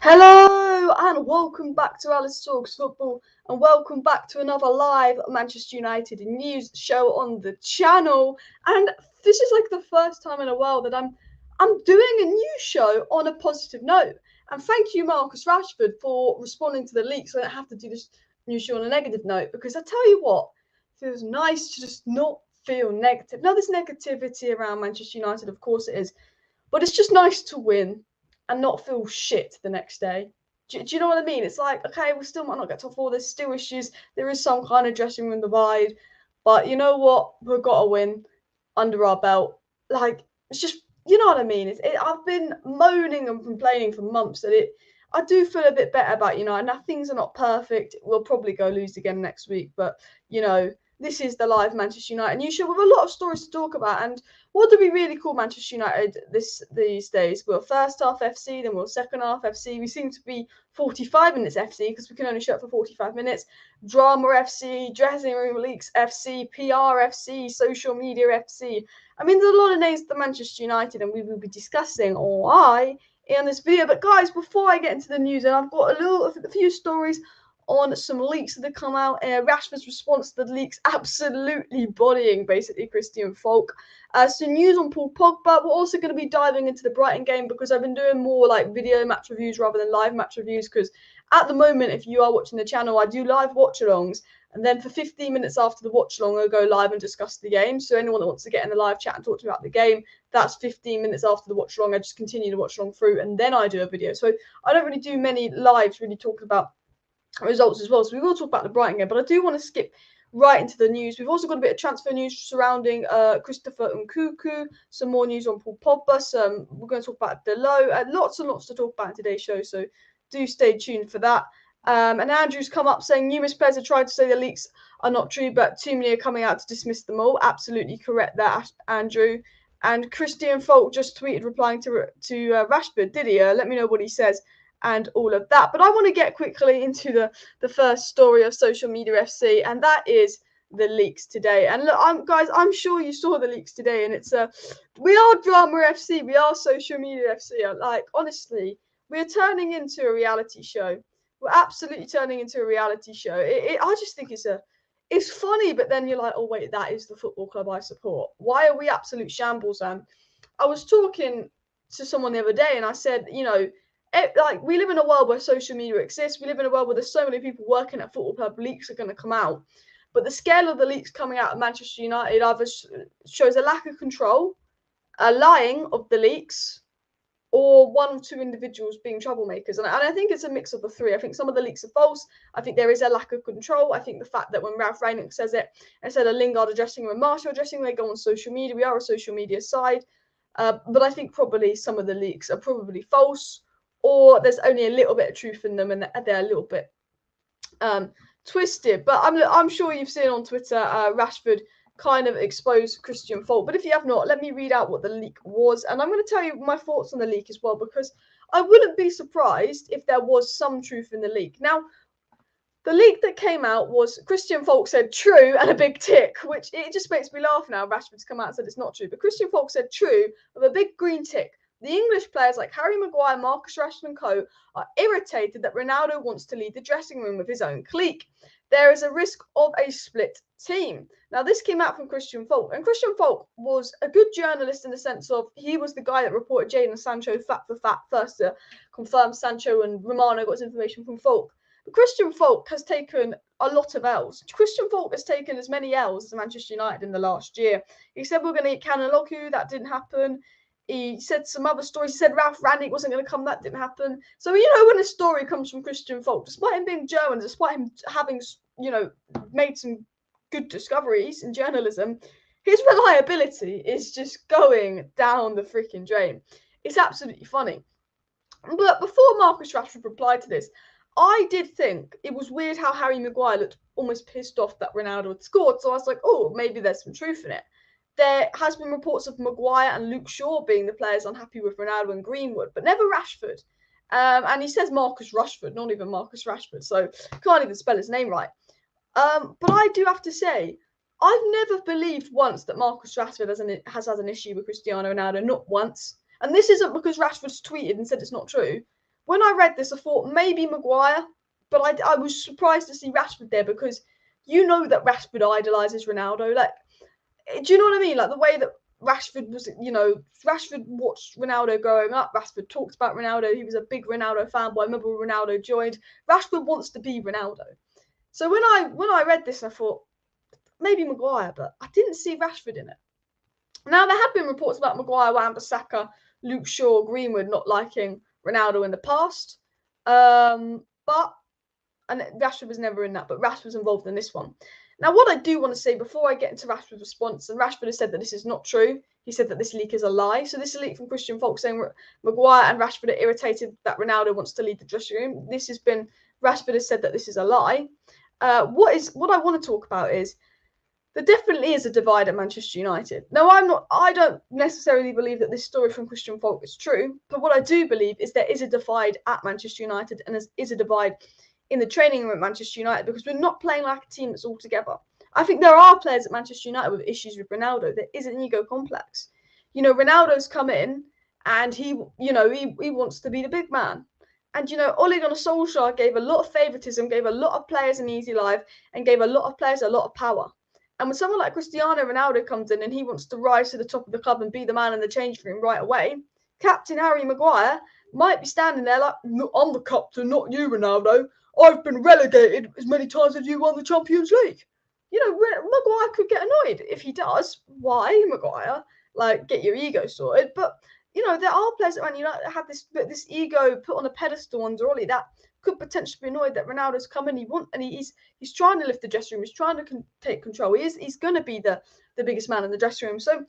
Hello and welcome back to Alice Talks Football, and welcome back to another live Manchester United news show on the channel. And this is like the first time in a while that I'm doing a news show on a positive note. And thank you, Marcus Rashford, for responding to the leaks. So I don't have to do this news show on a negative note, because I tell you what, it feels nice to just not feel negative. Now there's negativity around Manchester United, of course it is, but it's just nice to win and not feel shit the next day. Do you know what I mean? It's like, okay, we still might not get top four. There's still issues. There is some kind of dressing room divide. But you know what? We've got to win under our belt. Like, it's just, you know what I mean? I've been moaning and complaining for months that I do feel a bit better about United. Now, things are not perfect. We'll probably go lose again next week. But, you know, this is the live Manchester United news show with a lot of stories to talk about. And what do we really call Manchester United these days? We're first half FC, then we're second half FC. We seem to be 45 minutes FC because we can only show up for 45 minutes. Drama FC, dressing room leaks FC, PR FC, social media FC. I mean, there's a lot of names to Manchester United, and we will be discussing in this video. But guys, before I get into the news, and I've got a few stories on some leaks that have come out. Rashford's response to the leaks, absolutely bodying basically Christian Falk. Some news on Paul Pogba. We're also going to be diving into the Brighton game because I've been doing more like video match reviews rather than live match reviews, because at the moment, if you are watching the channel, I do live watch-alongs, and then for 15 minutes after the watch-along, I'll go live and discuss the game. So anyone that wants to get in the live chat and talk to me about the game, that's 15 minutes after the watch-along. I just continue the watch-along through, and then I do a video. So I don't really do many lives really talking about results as well. So we will talk about the Brighton game, but I do want to skip right into the news. We've also got a bit of transfer news surrounding Christopher Nkunku, some more news on Paul Pogba, we're going to talk about Dalot, lots and lots to talk about in today's show, so do stay tuned for that. And Andrew's come up saying numerous players have tried to say the leaks are not true, but too many are coming out to dismiss them all. Absolutely correct there, Andrew. And Christian Falk just tweeted replying to Rashford, did he? Let me know what he says and all of that. But I want to get quickly into the first story of Social Media FC, and that is the leaks today. And look, guys, I'm sure you saw the leaks today, and it's we are Drama FC, we are Social Media FC. Like, honestly, we're turning into a reality show. We're absolutely turning into a reality show. I just think it's funny, but then you're like, oh wait, that is the football club I support. Why are we absolute shambles? And I was talking to someone the other day, and I said, you know, like, we live in a world where social media exists. We live in a world where there's so many people working at football club. Leaks are going to come out, but the scale of the leaks coming out of Manchester United either shows a lack of control, a lying of the leaks, or one or two individuals being troublemakers. And I think it's a mix of the three. I think some of the leaks are false. I think there is a lack of control. I think the fact that when Ralf Rangnick says it, instead of Lingard addressing and Martial addressing, they go on social media. We are a social media side. But I think probably some of the leaks are probably false, or there's only a little bit of truth in them, and they're a little bit twisted. But I'm sure you've seen on Twitter, Rashford kind of exposed Christian Falk. But if you have not, let me read out what the leak was, and I'm going to tell you my thoughts on the leak as well, because I wouldn't be surprised if there was some truth in the leak. Now, the leak that came out was Christian Falk said true and a big tick, which it just makes me laugh now. Rashford's come out and said it's not true, but Christian Falk said true with a big green tick. The English players like Harry Maguire, Marcus Rashford and co are irritated that Ronaldo wants to lead the dressing room with his own clique. There is a risk of a split team. Now, this came out from Christian Falk, and Christian Falk was a good journalist in the sense of he was the guy that reported Jadon Sancho fat for fat first to confirm Sancho and Romano got his information from Falk. But Christian Falk has taken a lot of L's. Christian Falk has taken as many L's as Manchester United in the last year. He said we're going to get CNKUKU, that didn't happen. He said some other stories. He said Ralf Rangnick wasn't going to come. That didn't happen. So, you know, when a story comes from Christian Falk, despite him being German, despite him having, you know, made some good discoveries in journalism, his reliability is just going down the freaking drain. It's absolutely funny. But before Marcus Rashford replied to this, I did think it was weird how Harry Maguire looked almost pissed off that Ronaldo had scored. So I was like, oh, maybe there's some truth in it. There has been reports of Maguire and Luke Shaw being the players unhappy with Ronaldo and Greenwood, but never Rashford. And he says Marcus Rashford, not even Marcus Rashford, so can't even spell his name right. But I do have to say, I've never believed once that Marcus Rashford has had an issue with Cristiano Ronaldo, not once. And this isn't because Rashford's tweeted and said it's not true. when I read this, I thought maybe Maguire, but I was surprised to see Rashford there because you know that Rashford idolises Ronaldo. Like, do you know what I mean? Like the way that Rashford was, you know, Rashford watched Ronaldo growing up. Rashford talked about Ronaldo. He was a big Ronaldo fanboy. I remember when Ronaldo joined. Rashford wants to be Ronaldo. So when I read this, I thought maybe Maguire, but I didn't see Rashford in it. Now there have been reports about Maguire, Wan-Bissaka, Luke Shaw, Greenwood not liking Ronaldo in the past, but and Rashford was never in that, but Rashford was involved in this one. Now, what I do want to say before I get into Rashford's response, and Rashford has said that this is not true. He said that this leak is a lie. So this is a leak from Christian Falk saying Maguire and Rashford are irritated that Ronaldo wants to lead the dressing room. This has been, Rashford has said that this is a lie. What I want to talk about is there definitely is a divide at Manchester United. Now, I don't necessarily believe that this story from Christian Falk is true, but what I do believe is there is a divide at Manchester United and there is a divide in the training room at Manchester United because we're not playing like a team that's all together. I think there are players at Manchester United with issues with Ronaldo. There is an ego complex. You know, Ronaldo's come in and he wants to be the big man. And, you know, Ole Gunnar Solskjaer gave a lot of favouritism, gave a lot of players an easy life and gave a lot of players a lot of power. And when someone like Cristiano Ronaldo comes in and he wants to rise to the top of the club and be the man in the changing room right away, Captain Harry Maguire might be standing there like, I'm the captain, not you, Ronaldo. I've been relegated as many times as you won the Champions League. You know, Maguire could get annoyed. If he does, why, Maguire? Like, get your ego sorted. But, you know, there are players that Man United that have this ego put on a pedestal under Ollie that could potentially be annoyed that Ronaldo's coming. He's trying to lift the dressing room. He's trying to take control. He's going to be the biggest man in the dressing room. So,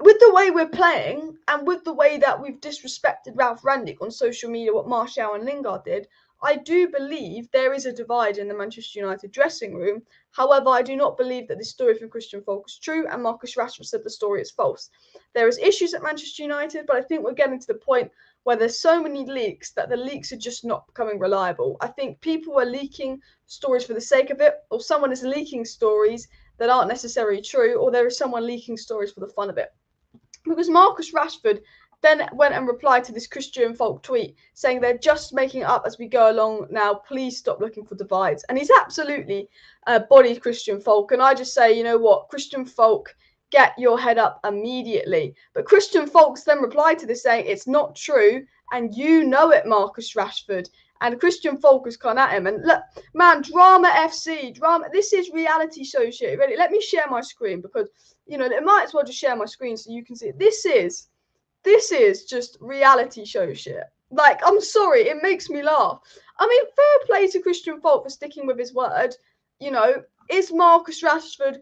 with the way we're playing and with the way that we've disrespected Ralf Rangnick on social media, what Martial and Lingard did, I do believe there is a divide in the Manchester United dressing room. However, I do not believe that this story from Christian Falk is true, and Marcus Rashford said the story is false. There is issues at Manchester United, but I think we're getting to the point where there's so many leaks that the leaks are just not becoming reliable. I think people are leaking stories for the sake of it, or someone is leaking stories that aren't necessarily true, or there is someone leaking stories for the fun of it. Because Marcus Rashford then went and replied to this Christian Falk tweet saying they're just making it up as we go along now. Please stop looking for divides. And he's absolutely bodied Christian Falk. And I just say, you know what, Christian Falk, get your head up immediately. But Christian Falk's then replied to this saying it's not true. And you know it, Marcus Rashford. And Christian Falk has gone at him. And look, man, Drama FC, drama. This is reality show shit. Ready? Let me share my screen because, you know, it might as well just share my screen so you can see it. This is just reality show shit. Like, I'm sorry, it makes me laugh. I mean, fair play to Christian Falk for sticking with his word. You know, is Marcus Rashford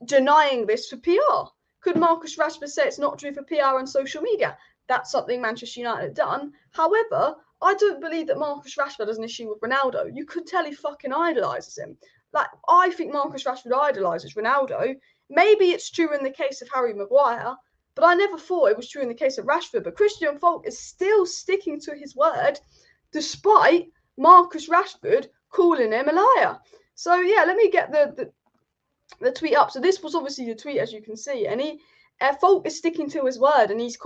denying this for PR? Could Marcus Rashford say it's not true for PR on social media? That's something Manchester United have done. However, I don't believe that Marcus Rashford has an issue with Ronaldo. You could tell he fucking idolises him. Like, I think Marcus Rashford idolises Ronaldo. Maybe it's true in the case of Harry Maguire, but I never thought it was true in the case of Rashford. But Christian Falk is still sticking to his word, despite Marcus Rashford calling him a liar. So, yeah, let me get the tweet up. So this was obviously the tweet, as you can see. And Falk is sticking to his word, and he's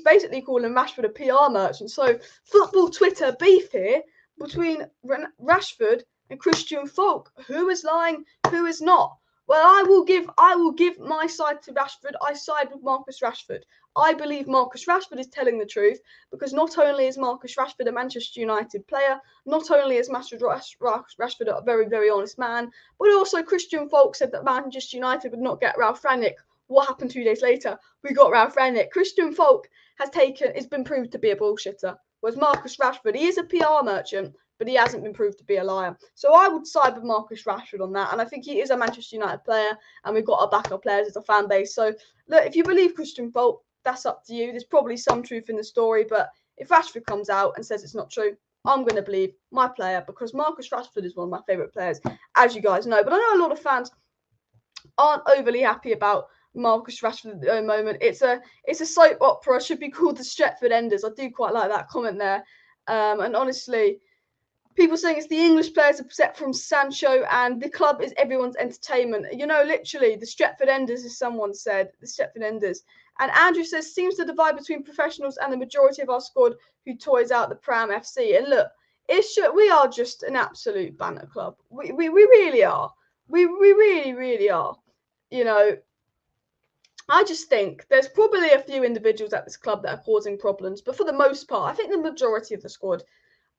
basically calling Rashford a PR merchant. So football Twitter beef here between Rashford and Christian Falk. Who is lying? Who is not? Well, I will give my side to Rashford. I side with Marcus Rashford. I believe Marcus Rashford is telling the truth because not only is Marcus Rashford a Manchester United player, not only is Rashford a very, very honest man, but also Christian Falk said that Manchester United would not get Ralf Rangnick. What happened 2 days later? We got Ralf Rangnick. Christian Falk has been proved to be a bullshitter. Whereas Marcus Rashford, he is a PR merchant, but he hasn't been proved to be a liar. So I would side with Marcus Rashford on that. And I think he is a Manchester United player, and we've got our backup players as a fan base. So, look, if you believe Christian Falk, that's up to you. There's probably some truth in the story, but if Rashford comes out and says it's not true, I'm going to believe my player because Marcus Rashford is one of my favourite players, as you guys know. But I know a lot of fans aren't overly happy about Marcus Rashford at the moment. It's a soap opera. It should be called the Stretford Enders. I do quite like that comment there. And honestly, people saying it's the English players upset from Sancho and the club is everyone's entertainment. You know, literally, the Stretford Enders, as someone said, the Stretford Enders. And Andrew says, seems the divide between professionals and the majority of our squad who toys out the Pram FC. And look, we are just an absolute banter club. We really are. We really, really are. You know, I just think there's probably a few individuals at this club that are causing problems. But for the most part, I think the majority of the squad,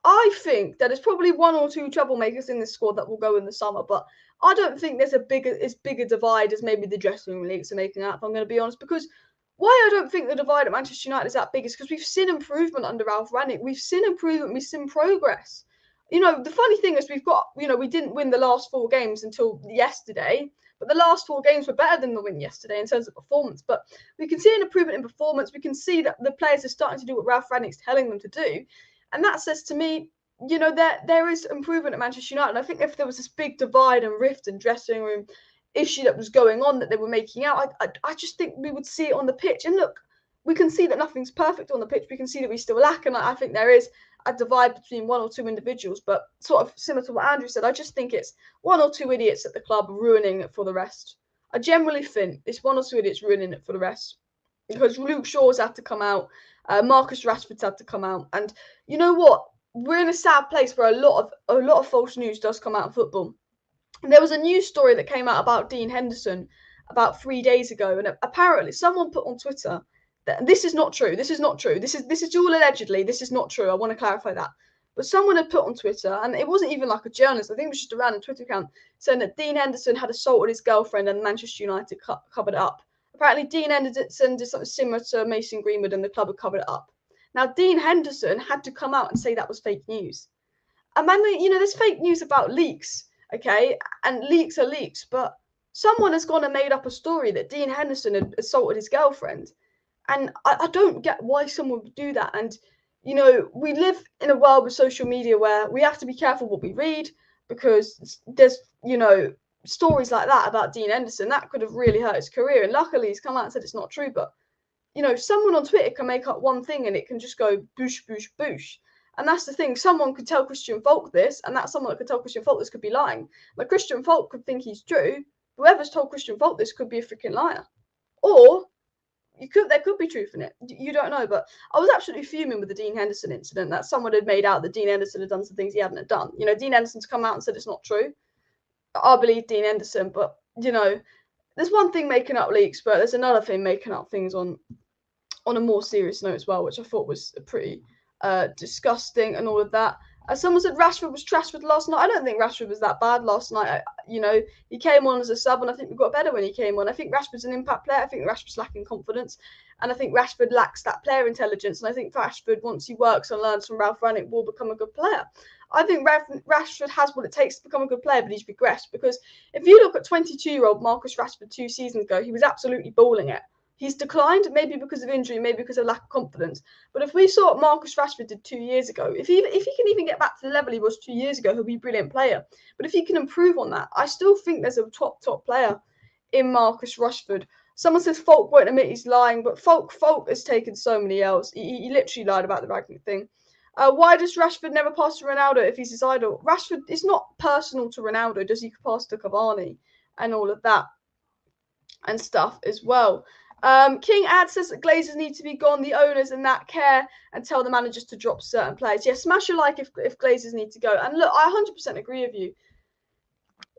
I think that there's probably one or two troublemakers in this squad that will go in the summer. But I don't think there's as big a divide as maybe the dressing room leaks are making out, if I'm going to be honest. Because why I don't think the divide at Manchester United is that big is because we've seen improvement under Ralf Rangnick. We've seen improvement. We've seen progress. You know, the funny thing is we didn't win the last 4 games until yesterday. But the last 4 games were better than the win yesterday in terms of performance. But we can see an improvement in performance. We can see that the players are starting to do what Ralf Rangnick's telling them to do. And that says to me, you know, there is improvement at Manchester United. And I think if there was this big divide and rift and dressing room issue that was going on that they were making out, I just think we would see it on the pitch. And look, we can see that nothing's perfect on the pitch. We can see that we still lack. And I think there is a divide between 1 or 2 individuals. But sort of similar to what Andrew said, I just think it's 1 or 2 idiots at the club ruining it for the rest. I generally think it's 1 or 2 idiots ruining it for the rest. Because Luke Shaw's had to come out. Marcus Rashford's had to come out. And you know what? We're in a sad place where a lot of false news does come out of football. And there was a news story that came out about Dean Henderson about 3 days ago, and apparently someone put on Twitter that this is not true. This is not true. This is all allegedly. This is not true. I want to clarify that. But someone had put on Twitter, and it wasn't even like a journalist. I think it was just a random Twitter account saying that Dean Henderson had assaulted his girlfriend, and Manchester United covered it up. Apparently, Dean Henderson did something similar to Mason Greenwood, and the club had covered it up. Now, Dean Henderson had to come out and say that was fake news. And man, you know, there's fake news about leaks, okay? And leaks are leaks, but someone has gone and made up a story that Dean Henderson had assaulted his girlfriend. And I don't get why someone would do that. And, you know, we live in a world with social media where we have to be careful what we read, because there's, you know, stories like that about Dean Henderson that could have really hurt his career. And luckily he's come out and said it's not true. But, you know, someone on Twitter can make up one thing and it can just go boosh, boosh, boosh. And that's the thing. Someone could tell Christian Falk this, and that someone that could tell Christian Falk this could be lying. Like, Christian Falk could think he's true. Whoever's told Christian Falk this could be a freaking liar. Or there could be truth in it. You don't know. But I was absolutely fuming with the Dean Henderson incident, that someone had made out that Dean Henderson had done some things he hadn't done. You know, Dean Henderson's come out and said it's not true. I believe Dean Henderson, but, you know, there's one thing making up leaks, but there's another thing making up things on a more serious note as well, which I thought was pretty disgusting and all of that. Someone said Rashford was Trashford last night. I don't think Rashford was that bad last night. You know, he came on as a sub, and I think we got better when he came on. I think Rashford's an impact player. I think Rashford's lacking confidence, and I think Rashford lacks that player intelligence. And I think Rashford, once he works and learns from Ralf Rangnick, will become a good player. I think Rashford has what it takes to become a good player, but he's regressed. Because if you look at 22-year-old Marcus Rashford 2 seasons ago, he was absolutely balling it. He's declined, maybe because of injury, maybe because of lack of confidence. But if we saw what Marcus Rashford did 2 years ago, if he can even get back to the level he was 2 years ago, he'll be a brilliant player. But if he can improve on that, I still think there's a top player in Marcus Rashford. Someone says Falk won't admit he's lying, but Falk has taken so many L's. He literally lied about the RANGNICK thing. Why does Rashford never pass to Ronaldo if he's his idol? Rashford is not personal to Ronaldo. Does he pass to Cavani and all of that and stuff as well? King Ad says that Glazers need to be gone, the owners and that care, and tell the managers to drop certain players. Yeah, smash a like if Glazers need to go. And look, I 100% agree with you.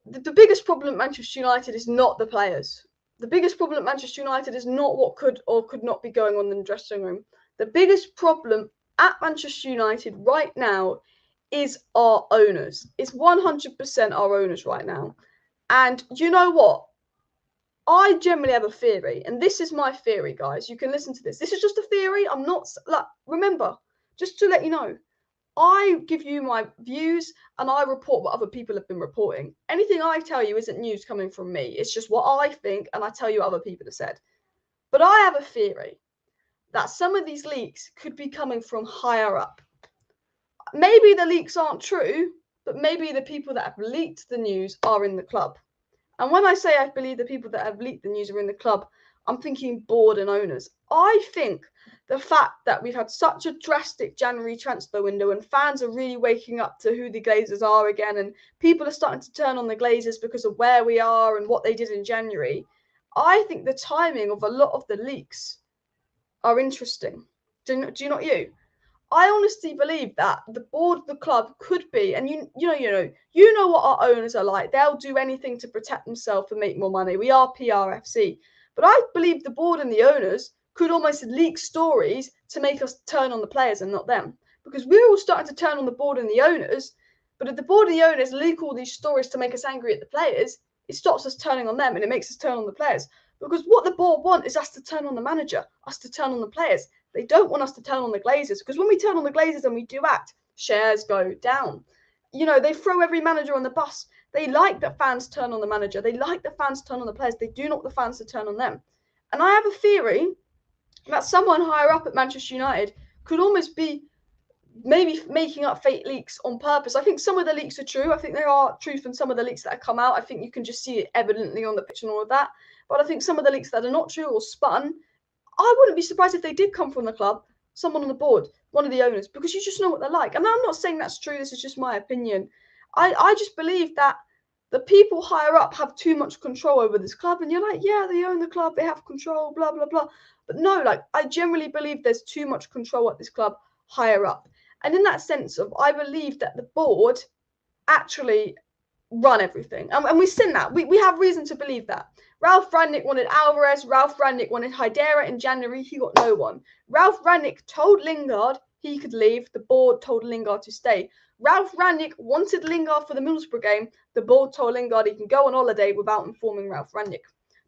The biggest problem at Manchester United is not the players. The biggest problem at Manchester United is not what could or could not be going on in the dressing room. The biggest problem at Manchester United right now is our owners. It's 100% our owners right now. And you know what? I generally have a theory, and this is my theory, guys. You can listen to this. This is just a theory. I'm not, like, remember, just to let you know, I give you my views and I report what other people have been reporting. Anything I tell you isn't news coming from me. It's just what I think, and I tell you what other people have said. But I have a theory that some of these leaks could be coming from higher up. Maybe the leaks aren't true, but maybe the people that have leaked the news are in the club. And when I say I believe the people that have leaked the news are in the club, I'm thinking board and owners. I think the fact that we've had such a drastic January transfer window and fans are really waking up to who the Glazers are again, and people are starting to turn on the Glazers because of where we are and what they did in January, I think the timing of a lot of the leaks are interesting. Do you not you? I honestly believe that the board of the club could be, and you know what our owners are like. They'll do anything to protect themselves and make more money. We are PRFC, but I believe the board and the owners could almost leak stories to make us turn on the players and not them, because we're all starting to turn on the board and the owners. But if the board and the owners leak all these stories to make us angry at the players, it stops us turning on them and it makes us turn on the players. Because what the board want is us to turn on the manager, us to turn on the players. They don't want us to turn on the Glazers, because when we turn on the Glazers and we do act, shares go down. You know, they throw every manager on the bus. They like that fans turn on the manager. They like that fans turn on the players. They do not want the fans to turn on them. And I have a theory that someone higher up at Manchester United could almost be maybe making up fake leaks on purpose. I think some of the leaks are true. I think there are truth in some of the leaks that have come out. I think you can just see it evidently on the pitch and all of that. But I think some of the leaks that are not true or spun, I wouldn't be surprised if they did come from the club, someone on the board, one of the owners, because you just know what they're like. And I'm not saying that's true. This is just my opinion. I just believe that the people higher up have too much control over this club. And you're like, yeah, they own the club. They have control, blah, blah, blah. But no, like, I generally believe there's too much control at this club higher up. And in that sense of, I believe that the board actually run everything. And we've seen that. We have reason to believe that. Ralf Rangnick wanted Alvarez. Ralf Rangnick wanted Hydera in January. He got no one. Ralf Rangnick told Lingard he could leave. The board told Lingard to stay. Ralf Rangnick wanted Lingard for the Middlesbrough game. The board told Lingard he can go on holiday without informing Ralf Rangnick.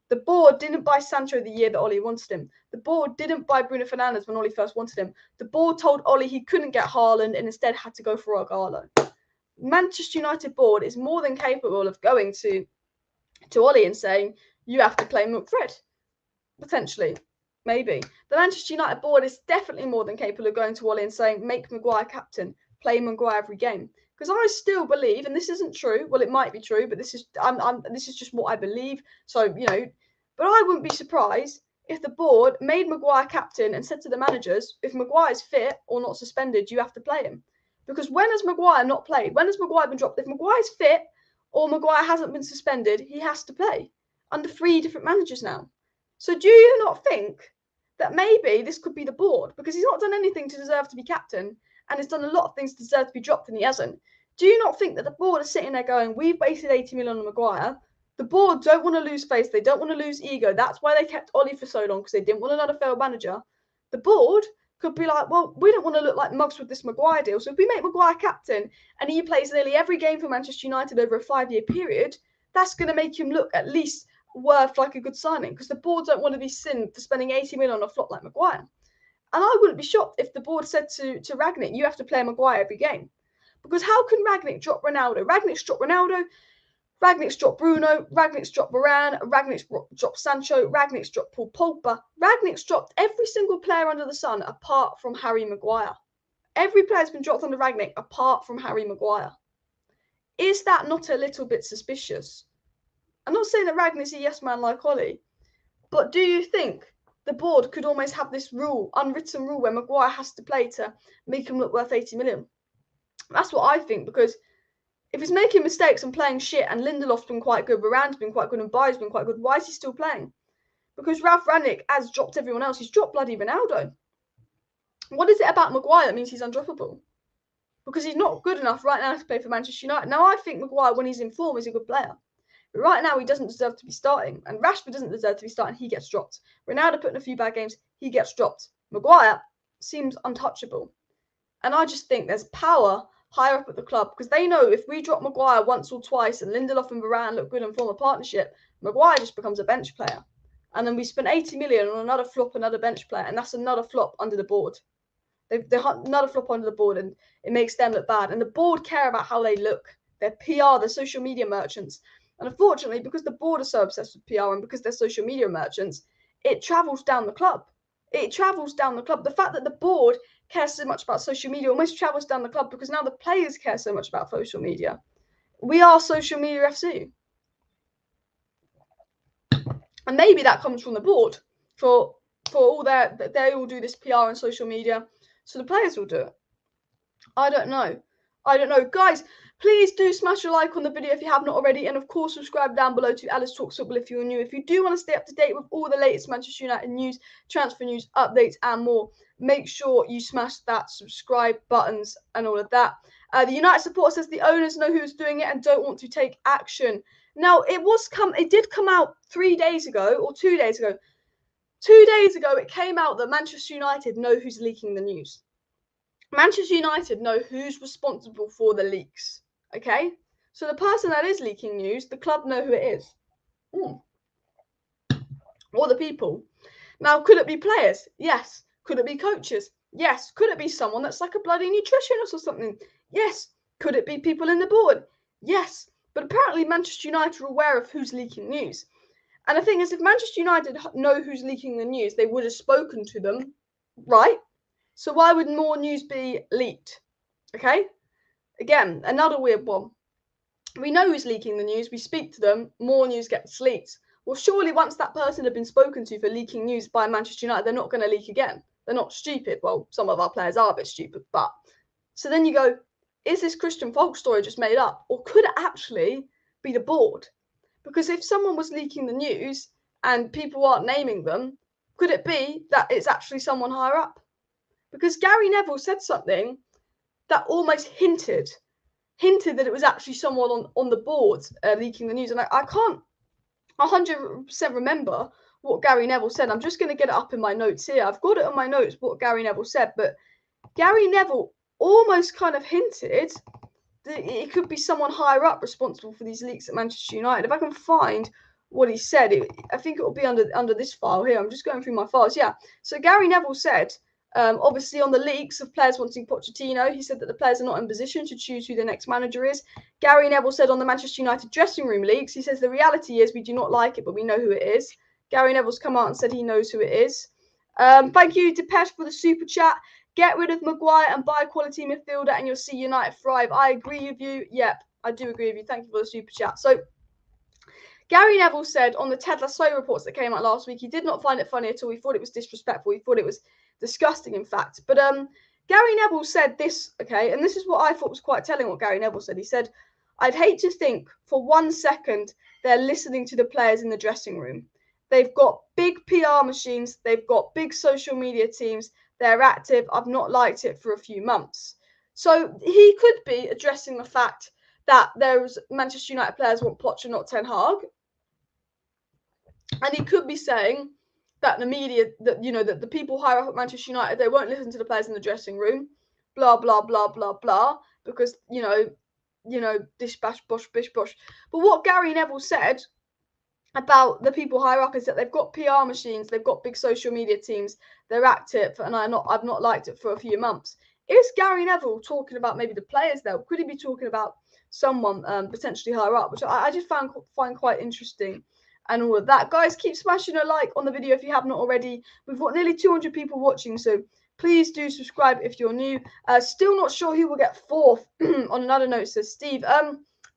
The board didn't buy Sancho the year that Ollie wanted him. The board didn't buy Bruno Fernandes when Ollie first wanted him. The board told Ollie he couldn't get Haaland and instead had to go for Argalo. Manchester United board is more than capable of going to Ollie and saying, you have to play McFred. Potentially. Maybe. The Manchester United board is definitely more than capable of going to Ollie and saying, make Maguire captain, play Maguire every game. Because I still believe, and this isn't true, well, it might be true, but this is just what I believe. So, you know, but I wouldn't be surprised if the board made Maguire captain and said to the managers, if Maguire's fit or not suspended, you have to play him. Because when has Maguire not played? When has Maguire been dropped? If Maguire's fit or Maguire hasn't been suspended, he has to play under 3 different managers now. So do you not think that maybe this could be the board? Because he's not done anything to deserve to be captain and has done a lot of things to deserve to be dropped and he hasn't. Do you not think that the board is sitting there going, we've wasted 80 million on Maguire. The board don't want to lose face. They don't want to lose ego. That's why they kept Ollie for so long, because they didn't want another failed manager. The board could be like, well, we don't want to look like mugs with this Maguire deal. So if we make Maguire captain and he plays nearly every game for Manchester United over a 5-year period, that's going to make him look at least worth like a good signing, because the board don't want to be seen for spending 80 million on a flop like Maguire. And I wouldn't be shocked if the board said to RANGNICK, you have to play Maguire every game. Because how can RANGNICK drop Ronaldo? RANGNICK's dropped Ronaldo, RANGNICK's dropped Bruno, RANGNICK's dropped Varane, RANGNICK's dropped Sancho, RANGNICK's dropped Paul Pogba. RANGNICK's dropped every single player under the sun apart from Harry Maguire. Every player's been dropped under RANGNICK apart from Harry Maguire. Is that not a little bit suspicious? I'm not saying that RANGNICK's a yes man like Ollie, but do you think the board could almost have this rule, unwritten rule, where Maguire has to play to make him look worth 80 million? That's what I think, because if he's making mistakes and playing shit, and Lindelof's been quite good, Varane's been quite good, and Bayer's been quite good, why is he still playing? Because Ralf Rangnick has dropped everyone else. He's dropped bloody Ronaldo. What is it about Maguire that means he's undroppable? Because he's not good enough right now to play for Manchester United. Now, I think Maguire, when he's in form, is a good player. But right now, he doesn't deserve to be starting. And Rashford doesn't deserve to be starting. He gets dropped. Ronaldo put in a few bad games. He gets dropped. Maguire seems untouchable. And I just think there's power higher up at the club, because they know if we drop Maguire once or twice and Lindelof and Varane look good and form a partnership, Maguire just becomes a bench player. And then we spend 80 million on another flop, another bench player, and that's another flop under the board. They're another flop under the board, and it makes them look bad. And the board care about how they look. Their PR, their social media merchants. And unfortunately, because the board are so obsessed with PR and because they're social media merchants, it travels down the club. It travels down the club. The fact that the board cares so much about social media almost travels down the club, because now the players care so much about social media. We are social media FC. And maybe that comes from the board for all they all do this PR and social media, so the players will do it. I don't know. Guys, Please do smash a like on the video if you have not already, and of course subscribe down below to Alice Talks Football if you're new. If you do want to stay up to date with all the latest Manchester United news, transfer news, updates and more, make sure you smash that subscribe buttons and all of that. The United supporter says the owners know who's doing it and don't want to take action. Now, it did come out 3 days ago, or 2 days ago. 2 days ago, it came out that Manchester United know who's leaking the news. Manchester United know who's responsible for the leaks. Okay? So the person that is leaking news, the club know who it is. Or the people. Now, could it be players? Yes. Could it be coaches? Yes. Could it be someone that's like a bloody nutritionist or something? Yes. Could it be people in the board? Yes. But apparently Manchester United are aware of who's leaking news. And the thing is, if Manchester United know who's leaking the news, they would have spoken to them, right? So why would more news be leaked? Okay? Again, another weird one. We know who's leaking the news. We speak to them. More news gets leaked. Well, surely once that person had been spoken to for leaking news by Manchester United, they're not going to leak again. They're not stupid. Well, some of our players are a bit stupid, but... So then you go, is this Christian Falk story just made up? Or could it actually be the board? Because if someone was leaking the news and people aren't naming them, could it be that it's actually someone higher up? Because Gary Neville said something that almost hinted that it was actually someone on the board leaking the news. And I can't 100% remember what Gary Neville said. I'm just going to get it up in my notes here. I've got it on my notes what Gary Neville said, but Gary Neville almost kind of hinted that it could be someone higher up responsible for these leaks at Manchester United. If I can find what he said, I think it will be under this file here. I'm just going through my files. Yeah. So Gary Neville said, obviously on the leaks of players wanting Pochettino, he said that the players are not in position to choose who the next manager is. Gary Neville said on the Manchester United dressing room leaks, he says the reality is we do not like it, but we know who it is. Gary Neville's come out and said he knows who it is. Thank you, Depeche, for the super chat. Get rid of Maguire and buy a quality midfielder and you'll see United thrive. I agree with you. Yep, I do agree with you. Thank you for the super chat. So, Gary Neville said on the Ted Lasso reports that came out last week, he did not find it funny at all. He thought it was disrespectful. He thought it was disgusting, in fact. But Gary Neville said this, okay, and this is what I thought was quite telling what Gary Neville said. He said, I'd hate to think for 1 second they're listening to the players in the dressing room. They've got big PR machines. They've got big social media teams. They're active. I've not liked it for a few months. So he could be addressing the fact that there's Manchester United players want Poch and not Ten Hag. And he could be saying that the media, that that the people higher up at Manchester United, they won't listen to the players in the dressing room, blah blah blah blah blah, because dish bash bosh bish bosh. But what Gary Neville said about the people higher up is that they've got PR machines, they've got big social media teams, they're active, and I've not liked it for a few months. Is Gary Neville talking about maybe the players there? Could he be talking about someone potentially higher up, which I just find quite interesting and all of that. Guys, keep smashing a like on the video if you have not already. We've got nearly 200 people watching, so please do subscribe if you're new. Still not sure who will get fourth. On another note, says Steve.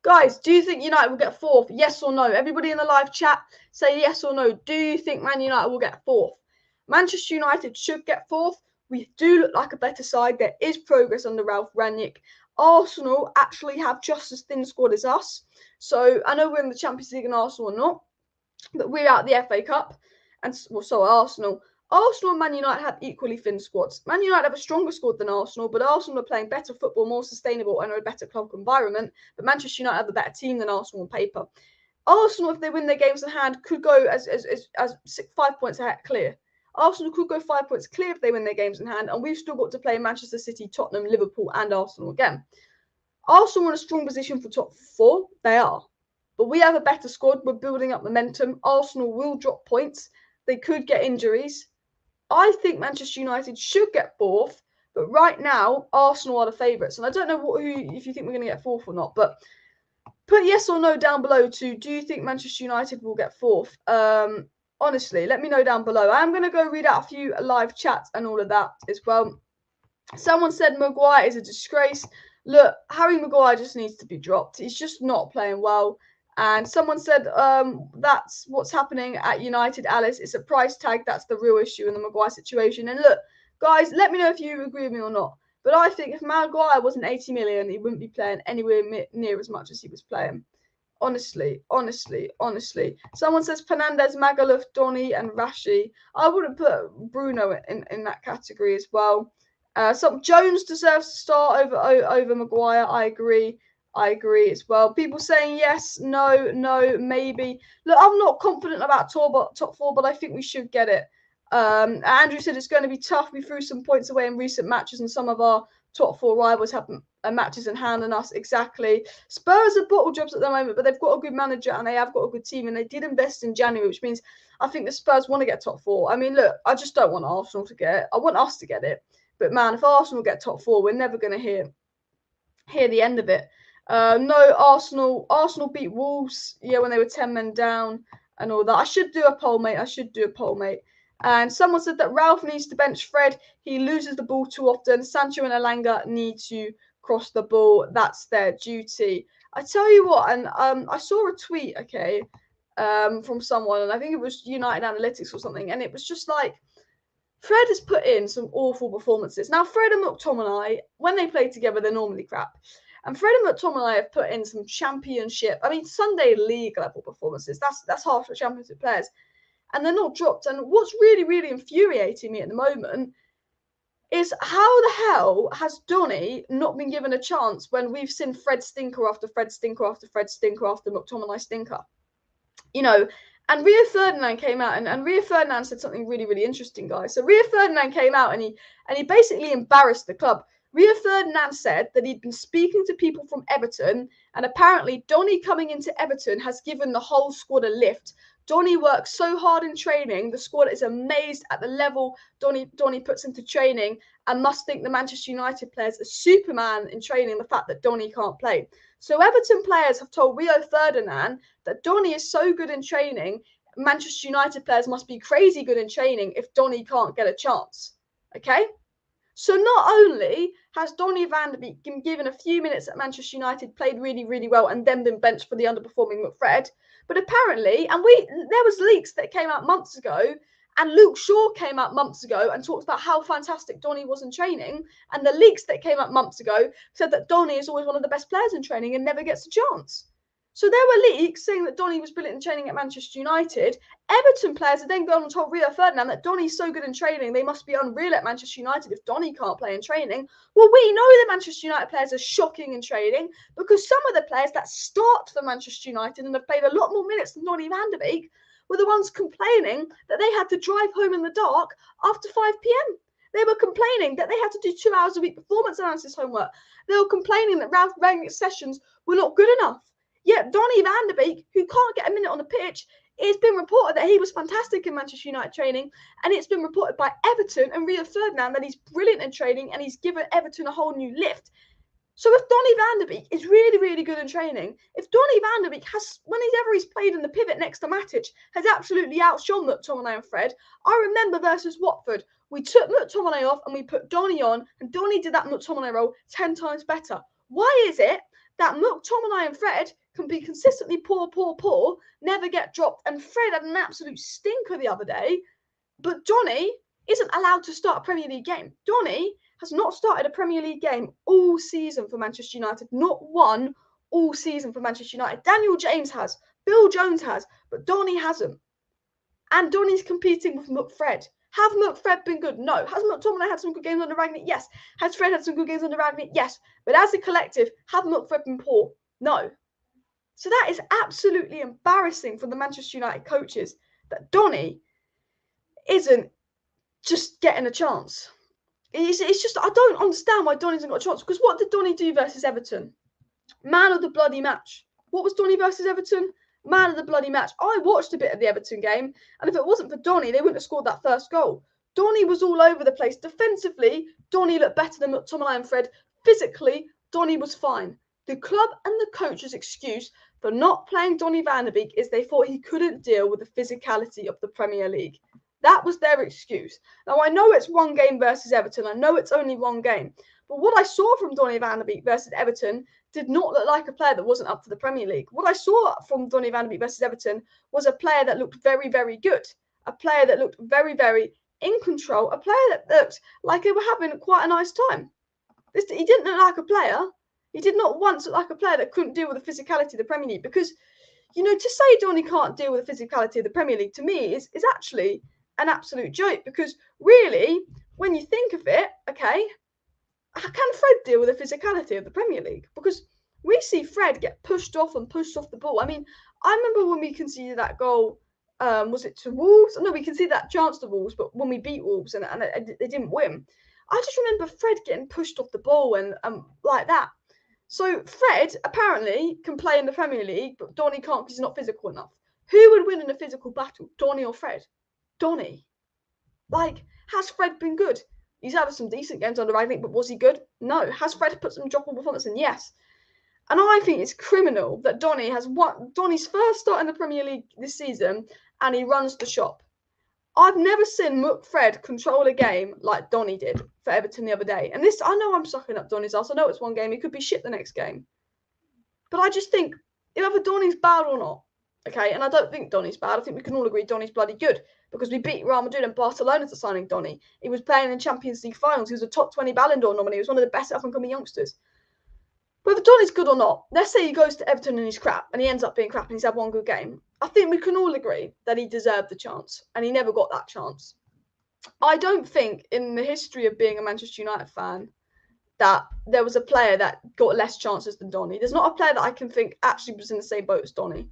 Guys, do you think United will get fourth? Yes or no? Everybody in the live chat, say yes or no. Do you think Man United will get fourth? Manchester United should get fourth. We do look like a better side. There is progress under Ralf Rangnick. Arsenal actually have just as thin squad as us. So I know we're in the Champions League and Arsenal are not, but we're out the FA Cup, and well, so are Arsenal. Arsenal and Man United have equally thin squads. Man United have a stronger squad than Arsenal, but Arsenal are playing better football, more sustainable, and are a better club environment. But Manchester United have a better team than Arsenal on paper. Arsenal, if they win their games in hand, could go as 5 points ahead clear. Arsenal could go 5 points clear if they win their games in hand, and we've still got to play Manchester City, Tottenham, Liverpool, and Arsenal again. Arsenal are in a strong position for top four. They are. But we have a better squad. We're building up momentum. Arsenal will drop points. They could get injuries. I think Manchester United should get fourth, but right now, Arsenal are the favourites. And I don't know if you think we're going to get fourth or not, but put yes or no down below to do you think Manchester United will get fourth? Honestly, let me know down below. I'm going to go read out a few live chats and all of that as well. Someone said Maguire is a disgrace. Look, Harry Maguire just needs to be dropped. He's just not playing well. And someone said that's what's happening at United, Alice. It's a price tag. That's the real issue in the Maguire situation. And look, guys, let me know if you agree with me or not. But I think if Maguire wasn't 80 million, he wouldn't be playing anywhere near as much as he was playing. Honestly. Someone says Fernandes, Magaluf, Donny, and Rashi. I wouldn't put Bruno in that category as well. Jones deserves to start over Maguire. I agree as well. People saying yes, no, maybe. Look, I'm not confident about top four, but I think we should get it. Andrew said it's going to be tough. We threw some points away in recent matches, and some of our top four rivals have matches in hand on us. Exactly. Spurs are bottle jobs at the moment, but they've got a good manager and they have got a good team, and they did invest in January, which means I think the Spurs want to get top four. I mean, look, I just don't want Arsenal to get it. I want us to get it. But man, if Arsenal get top four, we're never going to hear the end of it. No, Arsenal beat Wolves, when they were 10 men down and all that. I should do a poll, mate. And someone said that Ralph needs to bench Fred. He loses the ball too often. Sancho and Elanga need to cross the ball. That's their duty. I tell you what, and I saw a tweet, from someone, and I think it was United Analytics or something, and it was just like, Fred has put in some awful performances. Now, Fred and McTominay, when they play together, they're normally crap. And Fred and McTominay have put in some championship, Sunday league level performances. That's half the championship players. And they're not dropped. And what's really, really infuriating me at the moment is how the hell has Donny not been given a chance when we've seen Fred stinker after Fred stinker after Fred stinker after McTominay stinker? And Rio Ferdinand came out, and Rio Ferdinand said something really, really interesting, guys. So Rio Ferdinand came out and he basically embarrassed the club. Rio Ferdinand said that he'd been speaking to people from Everton, and apparently Donny coming into Everton has given the whole squad a lift. Donny works so hard in training, the squad is amazed at the level Donny puts into training, and must think the Manchester United players are Superman in training, the fact that Donny can't play. So Everton players have told Rio Ferdinand that Donny is so good in training, Manchester United players must be crazy good in training if Donny can't get a chance. Okay? So not only has Donny van de Beek been given a few minutes at Manchester United, played really, really well, and then been benched for the underperforming McFred, but apparently, and there was leaks that came out months ago, and Luke Shaw came out months ago and talked about how fantastic Donny was in training, and the leaks that came out months ago said that Donny is always one of the best players in training and never gets a chance. So there were leaks saying that Donny was brilliant in training at Manchester United. Everton players have then gone and told Rio Ferdinand that Donny's so good in training, they must be unreal at Manchester United if Donny can't play in training. Well, we know the Manchester United players are shocking in training, because some of the players that start for Manchester United and have played a lot more minutes than Donny van de Beek were the ones complaining that they had to drive home in the dark after 5 p.m. They were complaining that they had to do 2 hours a week performance analysis homework. They were complaining that Ralf Rangnick's sessions were not good enough. Yet Donny van de Beek, who can't get a minute on the pitch, it's been reported that he was fantastic in Manchester United training, and it's been reported by Everton and Rio Ferdinand that he's brilliant in training and he's given Everton a whole new lift. So if Donny van de Beek is really, really good in training, if Donny van de Beek has, whenever he's played in the pivot next to Matic, has absolutely outshone McTominay and Fred. I remember versus Watford, we took McTominay off and we put Donny on, and Donny did that McTominay role 10 times better. Why is it that McTominay and Fred can be consistently poor, never get dropped, and Fred had an absolute stinker the other day, but Donny isn't allowed to start a Premier League game? Donny has not started a Premier League game all season for Manchester United, not one all season for Manchester United. Daniel James has, Bill Jones has, but Donny hasn't. And Donny's competing with McFred. Have McFred been good? No. Has McTominay had some good games under Rangnick? Yes. Has Fred had some good games under Rangnick? Yes. But as a collective, have McFred been poor? No. So that is absolutely embarrassing for the Manchester United coaches that Donny isn't just getting a chance. It's just, I don't understand why Donny hasn't got a chance. Because what did Donny do versus Everton? Man of the bloody match. What was Donny versus Everton? Man of the bloody match. I watched a bit of the Everton game, and if it wasn't for Donny, they wouldn't have scored that first goal. Donny was all over the place. Defensively, Donny looked better than McTominay and Fred. Physically, Donny was fine. The club and the coach's excuse for not playing Donny van de Beek is they thought he couldn't deal with the physicality of the Premier League. That was their excuse. Now, I know it's one game versus Everton. I know it's only one game. But what I saw from Donny van de Beek versus Everton did not look like a player that wasn't up to the Premier League. What I saw from Donny van de Beek versus Everton was a player that looked very, very good. A player that looked very, very in control. A player that looked like they were having quite a nice time. He didn't look like a player. He did not once look like a player that couldn't deal with the physicality of the Premier League. Because, to say Donny can't deal with the physicality of the Premier League, to me, is actually an absolute joke. Because really, when you think of it, okay, how can Fred deal with the physicality of the Premier League? Because we see Fred get pushed off the ball. I mean, I remember when we conceded that goal, was it to Wolves? No, we conceded that chance to Wolves, but when we beat Wolves and they didn't win. I just remember Fred getting pushed off the ball and like that. So Fred apparently can play in the Premier League, but Donny can't because he's not physical enough. Who would win in a physical battle, Donny or Fred? Donny. Like, has Fred been good? He's had some decent games under Rangnick, but was he good? No. Has Fred put some droppable performance in? Yes. And I think it's criminal that Donny has won Donny's first start in the Premier League this season, and he runs the shop. I've never seen Fred control a game like Donny did for Everton the other day. And this, I know I'm sucking up Donny's ass. I know it's one game. He could be shit the next game. But I just think, either Donny's bad or not, okay? And I don't think Donny's bad. I think we can all agree Donny's bloody good because we beat Real Madrid and Barcelona to signing Donny. He was playing in Champions League finals. He was a top 20 Ballon d'Or nominee. He was one of the best up-and-coming youngsters. Whether Donny's good or not, let's say he goes to Everton and he's crap, and he ends up being crap and he's had one good game. I think we can all agree that he deserved the chance, and he never got that chance. I don't think in the history of being a Manchester United fan that there was a player that got less chances than Donny. There's not a player that I can think actually was in the same boat as Donny.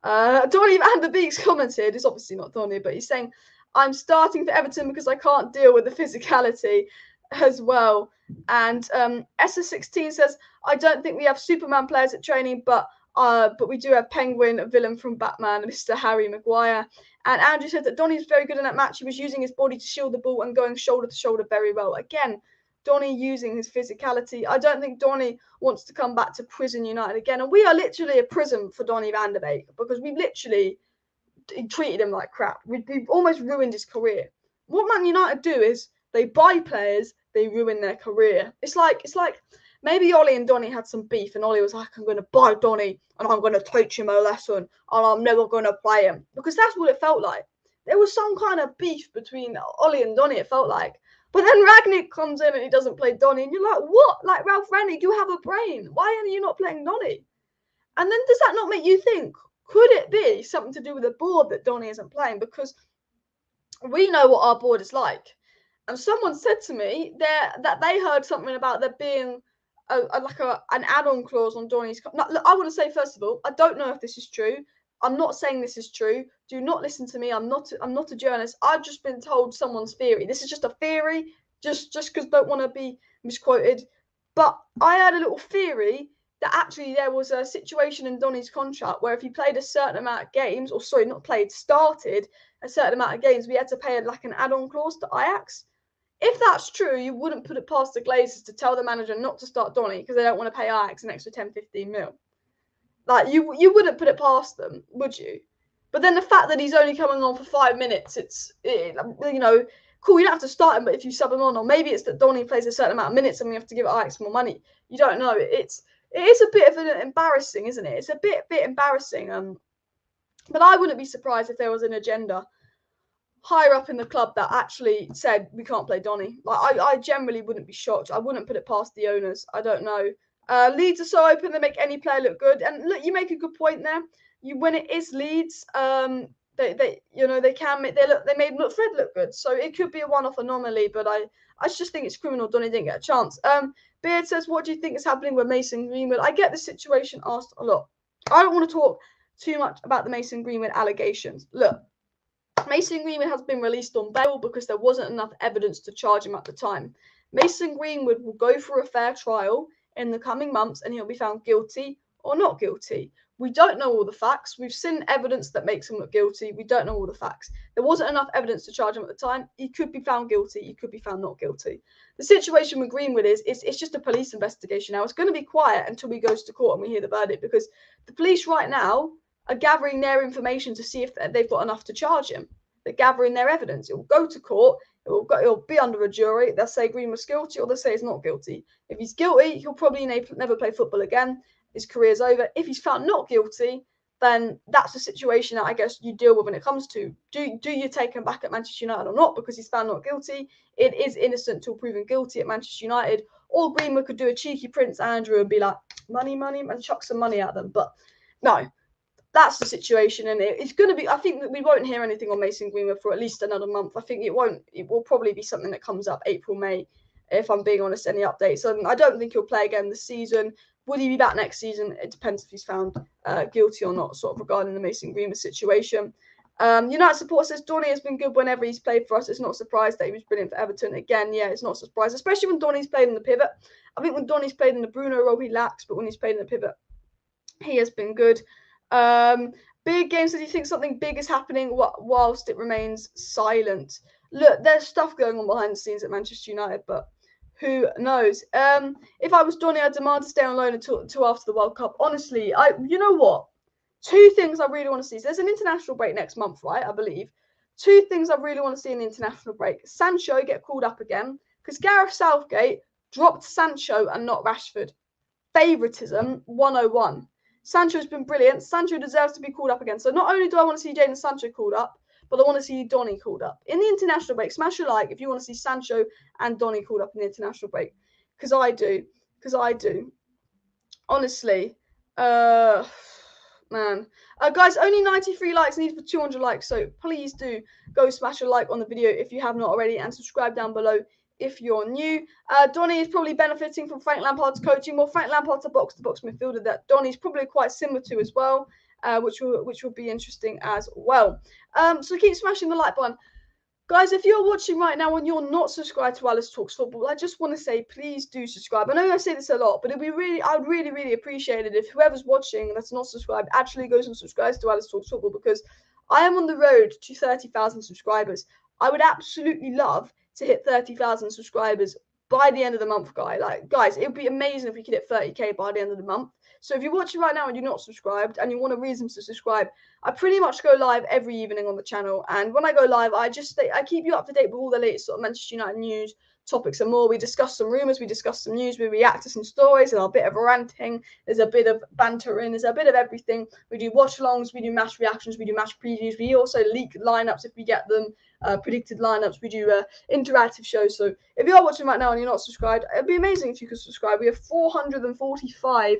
Donny and the Beeks commented, it's obviously not Donny, but he's saying, I'm starting for Everton because I can't deal with the physicality as well. And SS16 says, I don't think we have Superman players at training, but we do have Penguin, a villain from Batman, Mr. Harry Maguire. And Andrew said that Donny was very good in that match. He was using his body to shield the ball and going shoulder to shoulder very well. Again, Donny using his physicality. I don't think Donny wants to come back to prison United again. And we are literally a prison for Donny van de Beek because we've literally treated him like crap. We've almost ruined his career. What Man United do is they buy players, they ruin their career. It's like maybe Ollie and Donny had some beef, and Ollie was like, I'm going to buy Donny and I'm going to teach him a lesson and I'm never going to play him. Because that's what it felt like. There was some kind of beef between Ollie and Donny, it felt like. But then RANGNICK comes in and he doesn't play Donny. And you're like, what? Like, Ralf Rangnick, you have a brain. Why are you not playing Donny? And then does that not make you think, could it be something to do with the board that Donny isn't playing? Because we know what our board is like. And someone said to me that they heard something about there being an add-on clause on Donny's. Now, look, I want to say, first of all, I don't know if this is true. I'm not saying this is true. Do not listen to me. I'm not a journalist. I've just been told someone's theory. This is just a theory, just because I don't want to be misquoted. But I had a little theory that actually there was a situation in Donny's contract where if he played a certain amount of games, or sorry, not played, started a certain amount of games, we had to pay like an add-on clause to Ajax. If that's true, you wouldn't put it past the Glazers to tell the manager not to start Donny because they don't want to pay Ajax an extra 10-15 mil. Like, you wouldn't put it past them, would you? But then the fact that he's only coming on for 5 minutes, cool, you don't have to start him, but if you sub him on, or maybe it's that Donny plays a certain amount of minutes and we have to give Ajax more money. You don't know. It is a bit of an embarrassing, isn't it? It's a bit embarrassing. But I wouldn't be surprised if there was an agenda higher up in the club that actually said we can't play Donny. Like, I generally wouldn't be shocked. I wouldn't put it past the owners. I don't know. Leeds are so open; they make any player look good. And look, you make a good point there. When it is Leeds, they made Fred look good. So it could be a one-off anomaly. But I just think it's criminal. Donny didn't get a chance. Beard says, "What do you think is happening with Mason Greenwood?" I get the situation asked a lot. I don't want to talk too much about the Mason Greenwood allegations. Look, Mason Greenwood has been released on bail because there wasn't enough evidence to charge him at the time. Mason Greenwood will go for a fair trial in the coming months and he'll be found guilty or not guilty. We don't know all the facts. We've seen evidence that makes him look guilty. We don't know all the facts. There wasn't enough evidence to charge him at the time. He could be found guilty. He could be found not guilty. The situation with Greenwood is it's just a police investigation now. It's going to be quiet until he goes to court and we hear the verdict because the police right now are gathering their information to see if they've got enough to charge him. They're gathering their evidence. It will go to court. It'll be under a jury. They'll say Greenwood's guilty or they'll say he's not guilty. If he's guilty, he'll probably never play football again. His career's over. If he's found not guilty, then that's the situation that I guess you deal with when it comes to do you take him back at Manchester United or not because he's found not guilty. It is innocent till proven guilty at Manchester United. Or Greenwood could do a cheeky Prince Andrew and be like, money, and chuck some money at them. But no, that's the situation, and it's going to be. I think that we won't hear anything on Mason Greenwood for at least another month. I think it won't. It will probably be something that comes up April, May, if I'm being honest. Any updates? I don't think he'll play again this season. Would he be back next season? It depends if he's found guilty or not, sort of regarding the Mason Greenwood situation. United support says Donny has been good whenever he's played for us. It's not a surprise that he was brilliant for Everton. Again, yeah, it's not a surprise, especially when Donny's played in the pivot. I think when Donny's played in the Bruno role, he lacks, but when he's played in the pivot, he has been good. Big game says you think something big is happening whilst it remains silent. Look, there's stuff going on behind the scenes at Manchester United, but who knows? If I was Donny, I'd demand to stay on loan until after the World Cup. Honestly, you know what? Two things I really want to see. So there's an international break next month, right? I believe. Two things I really want to see in the international break. Sancho get called up again, because Gareth Southgate dropped Sancho and not Rashford. Favoritism 101. Sancho's been brilliant. Sancho deserves to be called up again. So not only do I want to see Jadon Sancho called up, but I want to see Donny called up. In the international break, smash a like if you want to see Sancho and Donny called up in the international break. Because I do. Honestly. Man. Guys, only 93 likes needed for 200 likes. So please do go smash a like on the video if you have not already. And subscribe down below if you're new. Donny is probably benefiting from Frank Lampard's coaching. Well, Frank Lampard's a box-to-box midfielder that Donny's probably quite similar to as well, which will be interesting as well. So keep smashing the like button. Guys, if you're watching right now and you're not subscribed to Alice Talks Football, I just want to say please do subscribe. I know I say this a lot, but I would really appreciate it if whoever's watching that's not subscribed actually goes and subscribes to Alice Talks Football, because I am on the road to 30,000 subscribers. I would absolutely love to hit 30,000 subscribers by the end of the month, guys. It would be amazing if we could hit 30k by the end of the month. So if you're watching right now and you're not subscribed and you want a reason to subscribe, I pretty much go live every evening on the channel. And when I go live, I keep you up to date with all the latest sort of Manchester United news, topics and more. We discuss some rumours, we discuss some news, we react to some stories, there's a bit of ranting, there's a bit of bantering, there's a bit of everything. We do watch-alongs, we do match reactions, we do match previews, we also leak lineups if we get them, predicted lineups, we do interactive shows. So if you are watching right now and you're not subscribed, it'd be amazing if you could subscribe. We have 445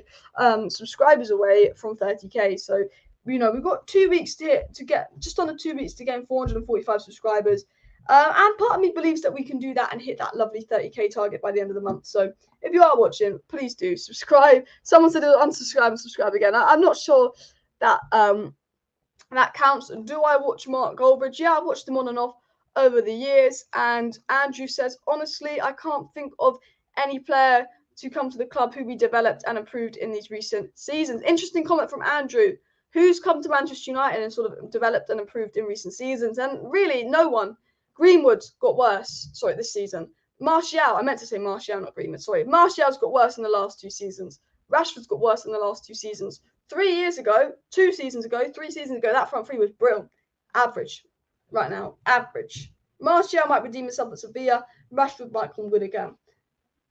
subscribers away from 30k. So we've got 2 weeks to get just under 2 weeks to gain 445 subscribers. And part of me believes that we can do that and hit that lovely 30k target by the end of the month. So if you are watching, please do subscribe. Someone said unsubscribe and subscribe again. I'm not sure that that counts. Do I watch Mark Goldbridge? Yeah, I've watched him on and off over the years. And Andrew says, honestly, I can't think of any player to come to the club who we developed and improved in these recent seasons. Interesting comment from Andrew. Who's come to Manchester United and sort of developed and improved in recent seasons? And really, no one. Greenwood got worse, this season. Martial, I meant to say Martial, not Greenwood, sorry. Martial's got worse in the last 2 seasons. Rashford's got worse in the last 2 seasons. 3 years ago, 2 seasons ago, 3 seasons ago, that front three was brilliant. Average. Right now, average. Martial might redeem himself at Sevilla. Rashford might come good again.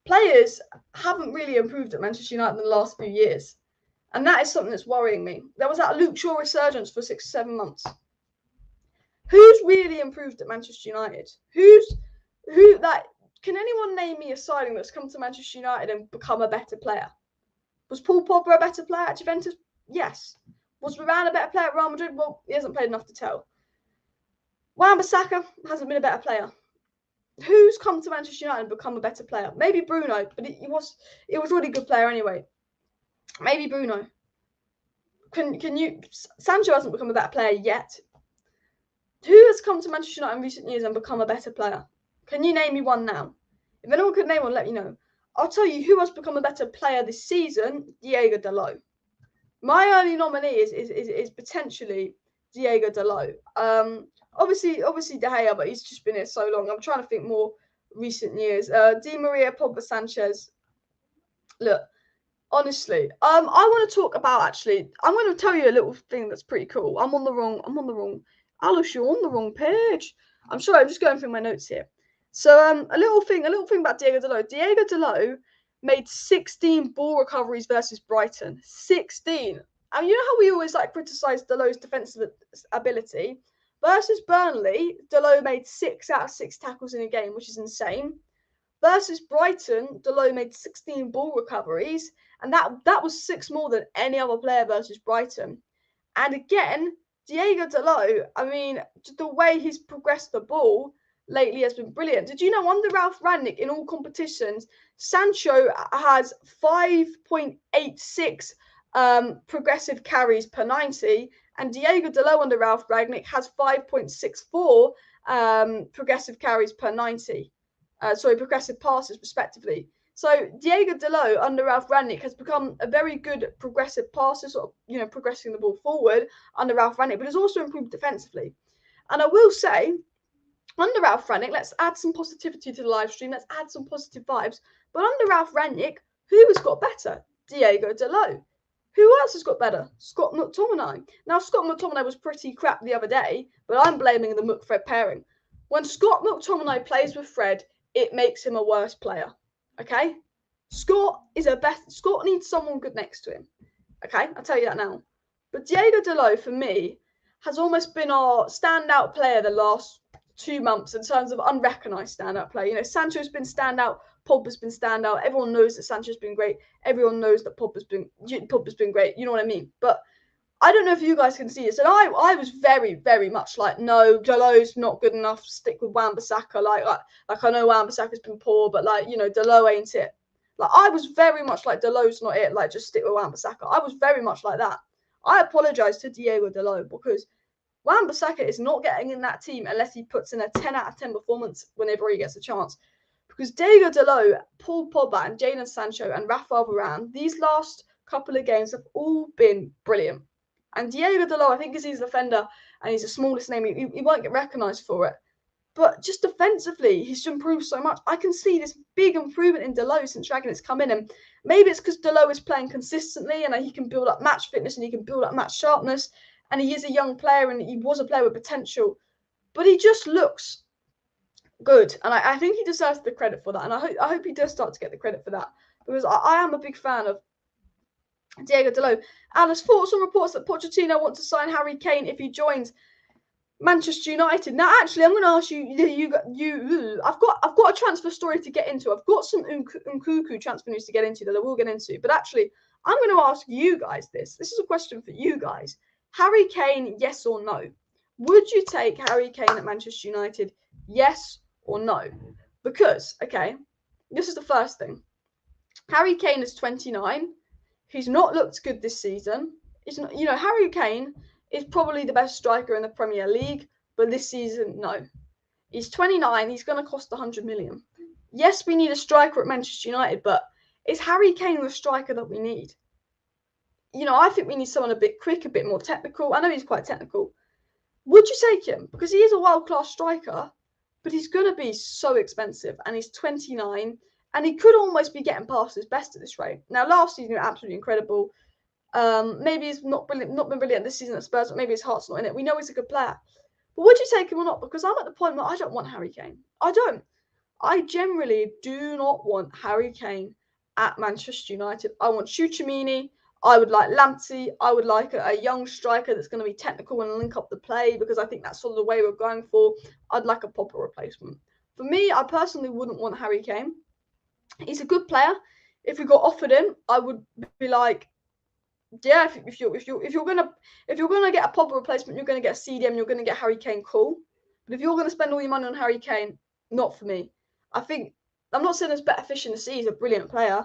Players haven't really improved at Manchester United in the last few years. And that is something that's worrying me. There was that Luke Shaw resurgence for 6 or 7 months. Who's really improved at Manchester United? Can anyone name me a signing that's come to Manchester United and become a better player? Was Paul Pogba a better player at Juventus? Yes. Was Varane a better player at Real Madrid? Well, he hasn't played enough to tell. Wan-Bissaka hasn't been a better player. Who's come to Manchester United and become a better player? Maybe Bruno, but he was already a good player anyway. Maybe Bruno. Sancho hasn't become a better player yet. Who has come to Manchester United in recent years and become a better player? Can you name me one now? If anyone could name one, let me know. I'll tell you who has become a better player this season, Diego Dalot. My only nominee is potentially Diego Dalot. Obviously De Gea, but he's just been here so long. I'm trying to think more recent years. Di Maria, Pogba, Sanchez. Look, honestly, I want to talk about I'm going to tell you a little thing that's pretty cool. I'm on the wrong. Alice, you're on the wrong page. I'm sorry, I'm just going through my notes here. So a little thing about Diego Dalot. Diego Dalot made 16 ball recoveries versus Brighton. 16. And you know how we always criticize Dalot's defensive ability? Versus Burnley, Dalot made 6 out of 6 tackles in a game, which is insane. Versus Brighton, Dalot made 16 ball recoveries, and that was 6 more than any other player versus Brighton. And again, Diego Dalot, I mean, the way he's progressed the ball lately has been brilliant. Did you know under Ralf Rangnick in all competitions, Sancho has 5.86 progressive carries per 90, and Diego Dalot under Ralf Rangnick has 5.64 progressive carries per 90. Progressive passes respectively. So Diego Dalot under Ralf Rangnick has become a very good progressive passer, sort of, progressing the ball forward under Ralf Rangnick, but has also improved defensively. And I will say, under Ralf Rangnick, let's add some positivity to the live stream. Let's add some positive vibes. But under Ralf Rangnick, who has got better? Diego Dalot. Who else has got better? Scott McTominay. Now, Scott McTominay was pretty crap the other day, but I'm blaming the Mc-Fred pairing. When Scott McTominay plays with Fred, it makes him a worse player. Okay? Scott needs someone good next to him. Okay? I'll tell you that now. But Diego Dalot, for me, has almost been our standout player the last 2 months in terms of unrecognised standout player. Sancho's been standout, Pogba's been standout. Everyone knows that Sancho's been great. Everyone knows that Pogba's been great. You know what I mean? But I don't know if you guys can see this. And I was very, very much like, no, Dalot's not good enough. Stick with Wan-Bissaka. Like I know Wan-Bissaka's been poor, but Dalot ain't it. Like I was very much like Dalot's not it. Like just stick with Wan-Bissaka. I was very much like that. I apologise to Diego Dalot because Wan-Bissaka is not getting in that team unless he puts in a 10 out of 10 performance whenever he gets a chance. Because Diego Dalot, Paul Pogba, and Jadon Sancho and Rafael Varane, these last couple of games have all been brilliant. And Diego Dalot, I think, because he's a defender and he's the smallest name, he won't get recognised for it. But just defensively, he's improved so much. I can see this big improvement in Dalot since Rangnick's come in. And maybe it's because Dalot is playing consistently and he can build up match fitness and he can build up match sharpness. And he is a young player and he was a player with potential. But he just looks good. And I think he deserves the credit for that. And I hope he does start to get the credit for that. Because I am a big fan of Diego Dalot. Alice, thoughts on reports that Pochettino wants to sign Harry Kane if he joins Manchester United. Now, actually, I'm going to ask you. I've got a transfer story to get into. I've got some NKUKU transfer news to get into that I will get into. But actually, I'm going to ask you guys this. This is a question for you guys. Harry Kane, yes or no? Would you take Harry Kane at Manchester United? Yes or no? Because, okay, this is the first thing. Harry Kane is 29. He's not looked good this season. Harry Kane is probably the best striker in the Premier League, but this season, no. He's 29. He's going to cost 100 million. Yes, we need a striker at Manchester United, but is Harry Kane the striker that we need? I think we need someone a bit quick, a bit more technical. I know he's quite technical. Would you take him? Because he is a world-class striker, but he's going to be so expensive, and he's 29, and he could almost be getting past his best at this rate. Now, last season, absolutely incredible. Maybe he's not been brilliant this season at Spurs, but maybe his heart's not in it. We know he's a good player. But would you take him or not? Because I'm at the point where I don't want Harry Kane. I don't. I generally do not want Harry Kane at Manchester United. I want Tchouaméni. I would like Lamptey. I would like a young striker that's going to be technical and link up the play because I think that's sort of the way we're going for. I'd like a proper replacement. For me, I personally wouldn't want Harry Kane. He's a good player. If we got offered him, I would be like, yeah, if you're gonna get a proper replacement, you're gonna get a CDM, you're gonna get Harry Kane, cool. But if you're gonna spend all your money on Harry Kane, not for me. I'm not saying there's better fish in the sea. He's a brilliant player.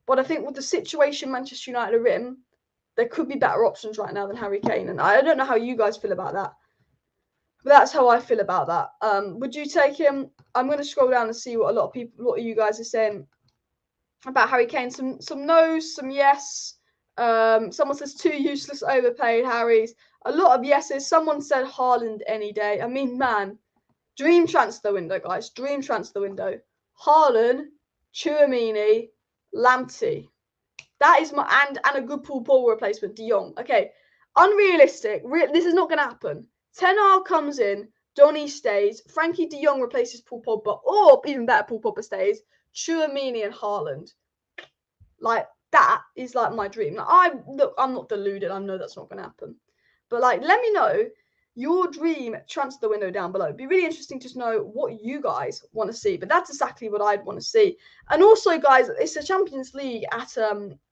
But I think with the situation Manchester United are in, there could be better options right now than Harry Kane. And I don't know how you guys feel about that. But that's how I feel about that. Would you take him? I'm going to scroll down and see what a lot of you guys are saying about Harry Kane. Some no's, some yes. Someone says 2 useless, overpaid Harrys. A lot of yeses. Someone said Haaland any day. I mean, man, dream transfer window, guys. Dream transfer window. Haaland, Tchouaméni, Lamptey. That is and a good Paul replacement, De Jong. Okay, unrealistic. This is not going to happen. Ten Hag comes in, Donny stays, Frankie De Jong replaces Paul Pogba, or even better, Paul Pogba stays, Tchouaméni and Haaland. Like, that is like my dream. Like, I'm not deluded. I know that's not going to happen. But like, let me know your dream transfer window down below. It'd be really interesting to know what you guys want to see, but that's exactly what I'd want to see. And also, guys, it's the Champions League at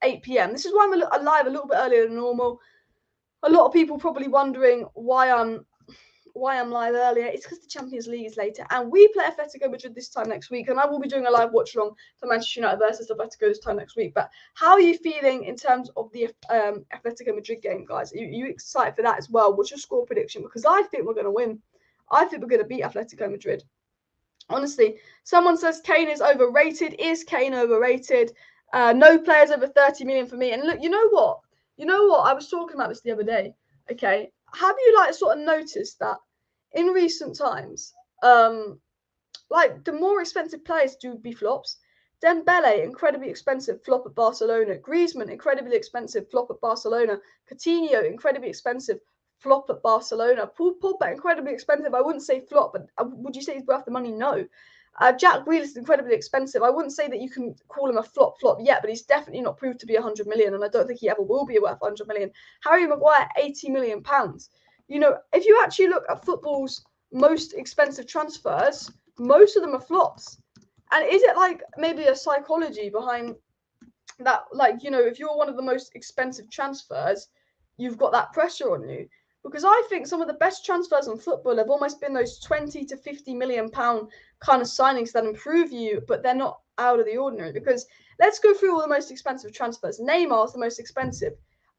8 p.m. This is why I'm live a little bit earlier than normal. A lot of people probably wondering why I'm live earlier. It's because the Champions League is later, and we play Atletico Madrid this time next week, and I will be doing a live watch along for Manchester United versus Atletico this time next week. But how are you feeling in terms of the Atletico Madrid game, guys? Are you excited for that as well? What's your score prediction? Because I think we're going to win. I think we're going to beat Atletico Madrid. Honestly, someone says Kane is overrated. Is Kane overrated? No players over 30 million for me. And look, you know what? I was talking about this the other day. Okay, have you sort of noticed that in recent times, the more expensive players do be flops? Dembele, incredibly expensive, flop at Barcelona. Griezmann, incredibly expensive, flop at Barcelona. Coutinho, incredibly expensive, flop at Barcelona. Pogba, incredibly expensive. I wouldn't say flop, but would you say he's worth the money? No. Jack Grealish is incredibly expensive. I wouldn't say that you can call him a flop yet, but he's definitely not proved to be 100 million, and I don't think he ever will be worth 100 million. Harry Maguire, 80 million pounds. If you actually look at football's most expensive transfers, most of them are flops. And is it maybe a psychology behind that? If you're one of the most expensive transfers, you've got that pressure on you. Because I think some of the best transfers in football have almost been those 20 to 50 million pound kind of signings that improve you, but they're not out of the ordinary. Because let's go through all the most expensive transfers. Neymar's the most expensive.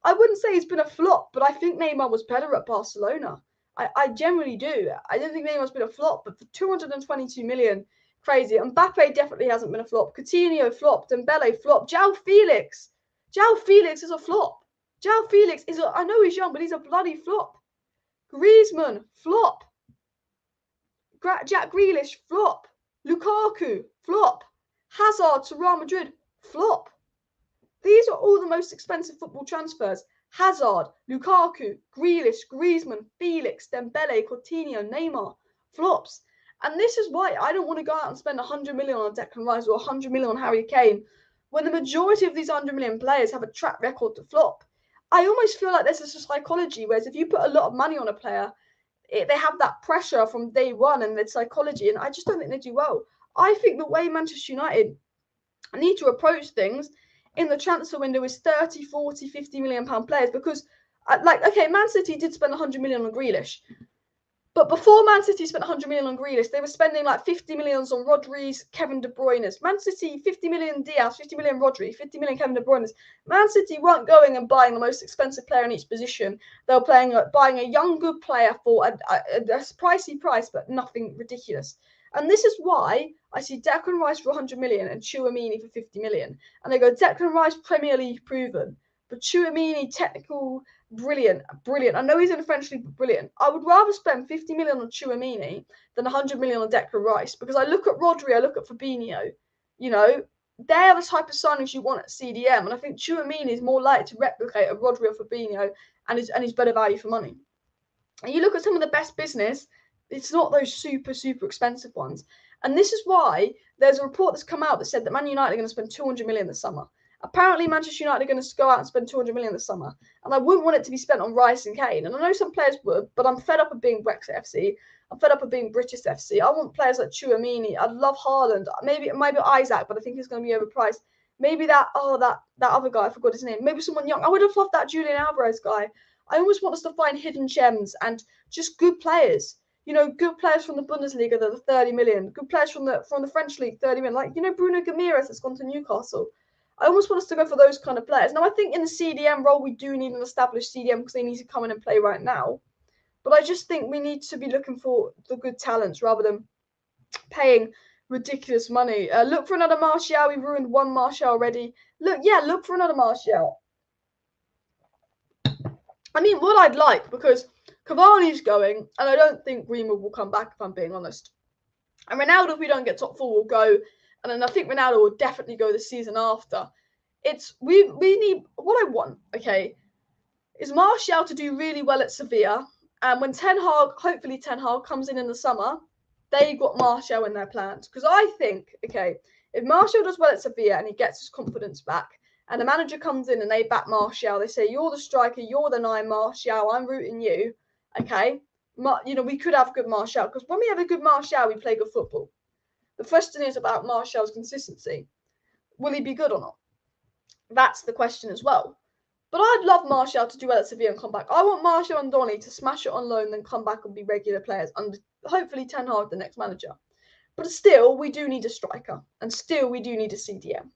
I wouldn't say he's been a flop, but I think Neymar was better at Barcelona. I generally do. I don't think Neymar's been a flop, but for 222 million, crazy. Mbappe definitely hasn't been a flop. Coutinho flopped. Dembele flopped. João Felix is a flop. João Felix I know he's young, but he's a bloody flop. Griezmann, flop. Jack Grealish, flop. Lukaku, flop. Hazard to Real Madrid, flop. These are all the most expensive football transfers. Hazard, Lukaku, Grealish, Griezmann, Felix, Dembele, Coutinho, Neymar, flops. And this is why I don't want to go out and spend 100 million on Declan Rice or 100 million on Harry Kane, when the majority of these 100 million players have a track record to flop. I almost feel like this is a psychology, whereas if you put a lot of money on a player, they have that pressure from day one and their psychology, and I just don't think they do well. I think the way Manchester United need to approach things in the transfer window is 30, 40, 50 million pound players, because Man City did spend 100 million on Grealish. But before Man City spent 100 million on Grealish, they were spending 50 millions on Rodri's, Kevin De Bruyne's. Man City, 50 million Diaz, 50 million Rodri, 50 million Kevin De Bruyne's. Man City weren't going and buying the most expensive player in each position. They were buying a young, good player for a pricey price, but nothing ridiculous. And this is why I see Declan Rice for 100 million and Tchouaméni for 50 million. And they go, Declan Rice, Premier League proven. But Tchouaméni, technical, brilliant. I know he's in the French league, but brilliant. I would rather spend 50 million on Tchouaméni than 100 million on Declan Rice, because I look at Rodri, I look at Fabinho. They're the type of signings you want at CDM, and I think Tchouaméni is more likely to replicate a Rodri or Fabinho, and is better value for money. And you look at some of the best business, it's not those super, super expensive ones. And this is why there's a report that's come out that said that Man United are going to spend 200 million this summer. Apparently, Manchester United are going to go out and spend 200 million this summer. And I wouldn't want it to be spent on Rice and Kane. And I know some players would, but I'm fed up of being Brexit FC. I'm fed up of being British FC. I want players like Tchouaméni. I'd love Haaland. Maybe Isaac, but I think he's going to be overpriced. Maybe that other guy, I forgot his name. Maybe someone young. I would have loved that Julian Alvarez guy. I always want us to find hidden gems and just good players. Good players from the Bundesliga that are 30 million. Good players from the French league, 30 million. Bruno Guimaraes that's gone to Newcastle. I almost want us to go for those kind of players. Now, I think in the CDM role, we do need an established CDM because they need to come in and play right now. But I just think we need to be looking for the good talents rather than paying ridiculous money. Look for another Martial. We ruined one Martial already. Look for another Martial. I mean, what I'd like, because Cavani's going, and I don't think Greenwood will come back, if I'm being honest. And Ronaldo, if we don't get top 4, will go. And then I think Ronaldo will definitely go the season after. We need, what I want, okay, is Martial to do really well at Sevilla. And when hopefully Ten Hag comes in the summer, they got Martial in their plans. Because I think, okay, if Martial does well at Sevilla and he gets his confidence back, and the manager comes in and they back Martial, they say, you're the striker, you're the 9, Martial, I'm rooting you, okay? we could have good Martial, because when we have a good Martial, we play good football. The question is about Martial's consistency. Will he be good or not? That's the question as well. But I'd love Martial to do well at Sevilla and come back. I want Martial and Donny to smash it on loan, then come back and be regular players under hopefully Ten Hag, the next manager. But still, we do need a striker, and still we do need a CDM.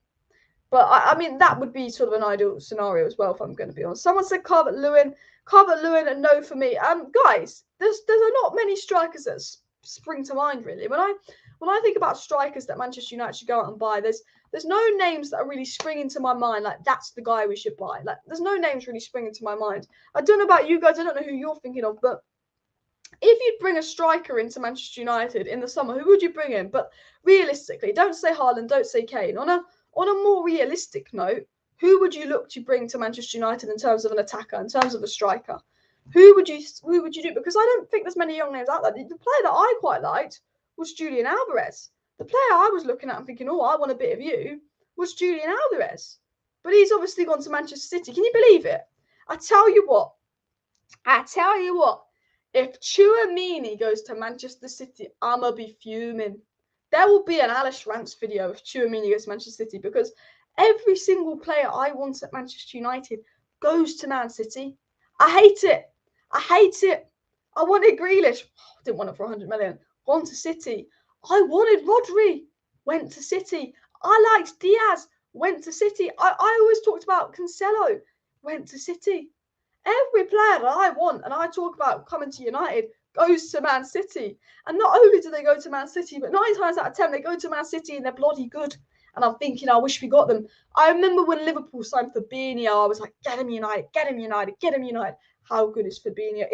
But I mean, that would be sort of an ideal scenario as well, if I'm going to be honest. Someone said Calvert-Lewin, a no for me. Guys, there's not many strikers that spring to mind really. When I think about strikers that Manchester United should go out and buy, there's no names that are really springing to my mind. Like, that's the guy we should buy. Like, there's no names really springing to my mind. I don't know about you guys. I don't know who you're thinking of, but if you'd bring a striker into Manchester United in the summer, who would you bring in? But realistically, don't say Haaland, don't say Kane. On a more realistic note, who would you look to bring to Manchester United in terms of an attacker, in terms of a striker? Who would you do? Because I don't think there's many young names out there. The player that I quite liked was Julian Alvarez. The player I was looking at and thinking, oh, I want a bit of you, was Julian Alvarez. But he's obviously gone to Manchester City. Can you believe it? I tell you what, if Tchouaméni goes to Manchester City, I'ma be fuming. There will be an Alice Rants video if Tchouaméni goes to Manchester City, because every single player I want at Manchester United goes to Man City. I hate it. I wanted Grealish. I didn't want it for 100 million. Gone to City. I wanted Rodri. Went to City. I liked Diaz. Went to City. I always talked about Cancelo. Went to City. Every player that I want and I talk about coming to United goes to Man City. And not only do they go to Man City, but 9 times out of 10 they go to Man City and they're bloody good. And I'm thinking, I wish we got them. I remember when Liverpool signed Fabinho, I was like, get him United, get him United, get him United. How good is Fabinho?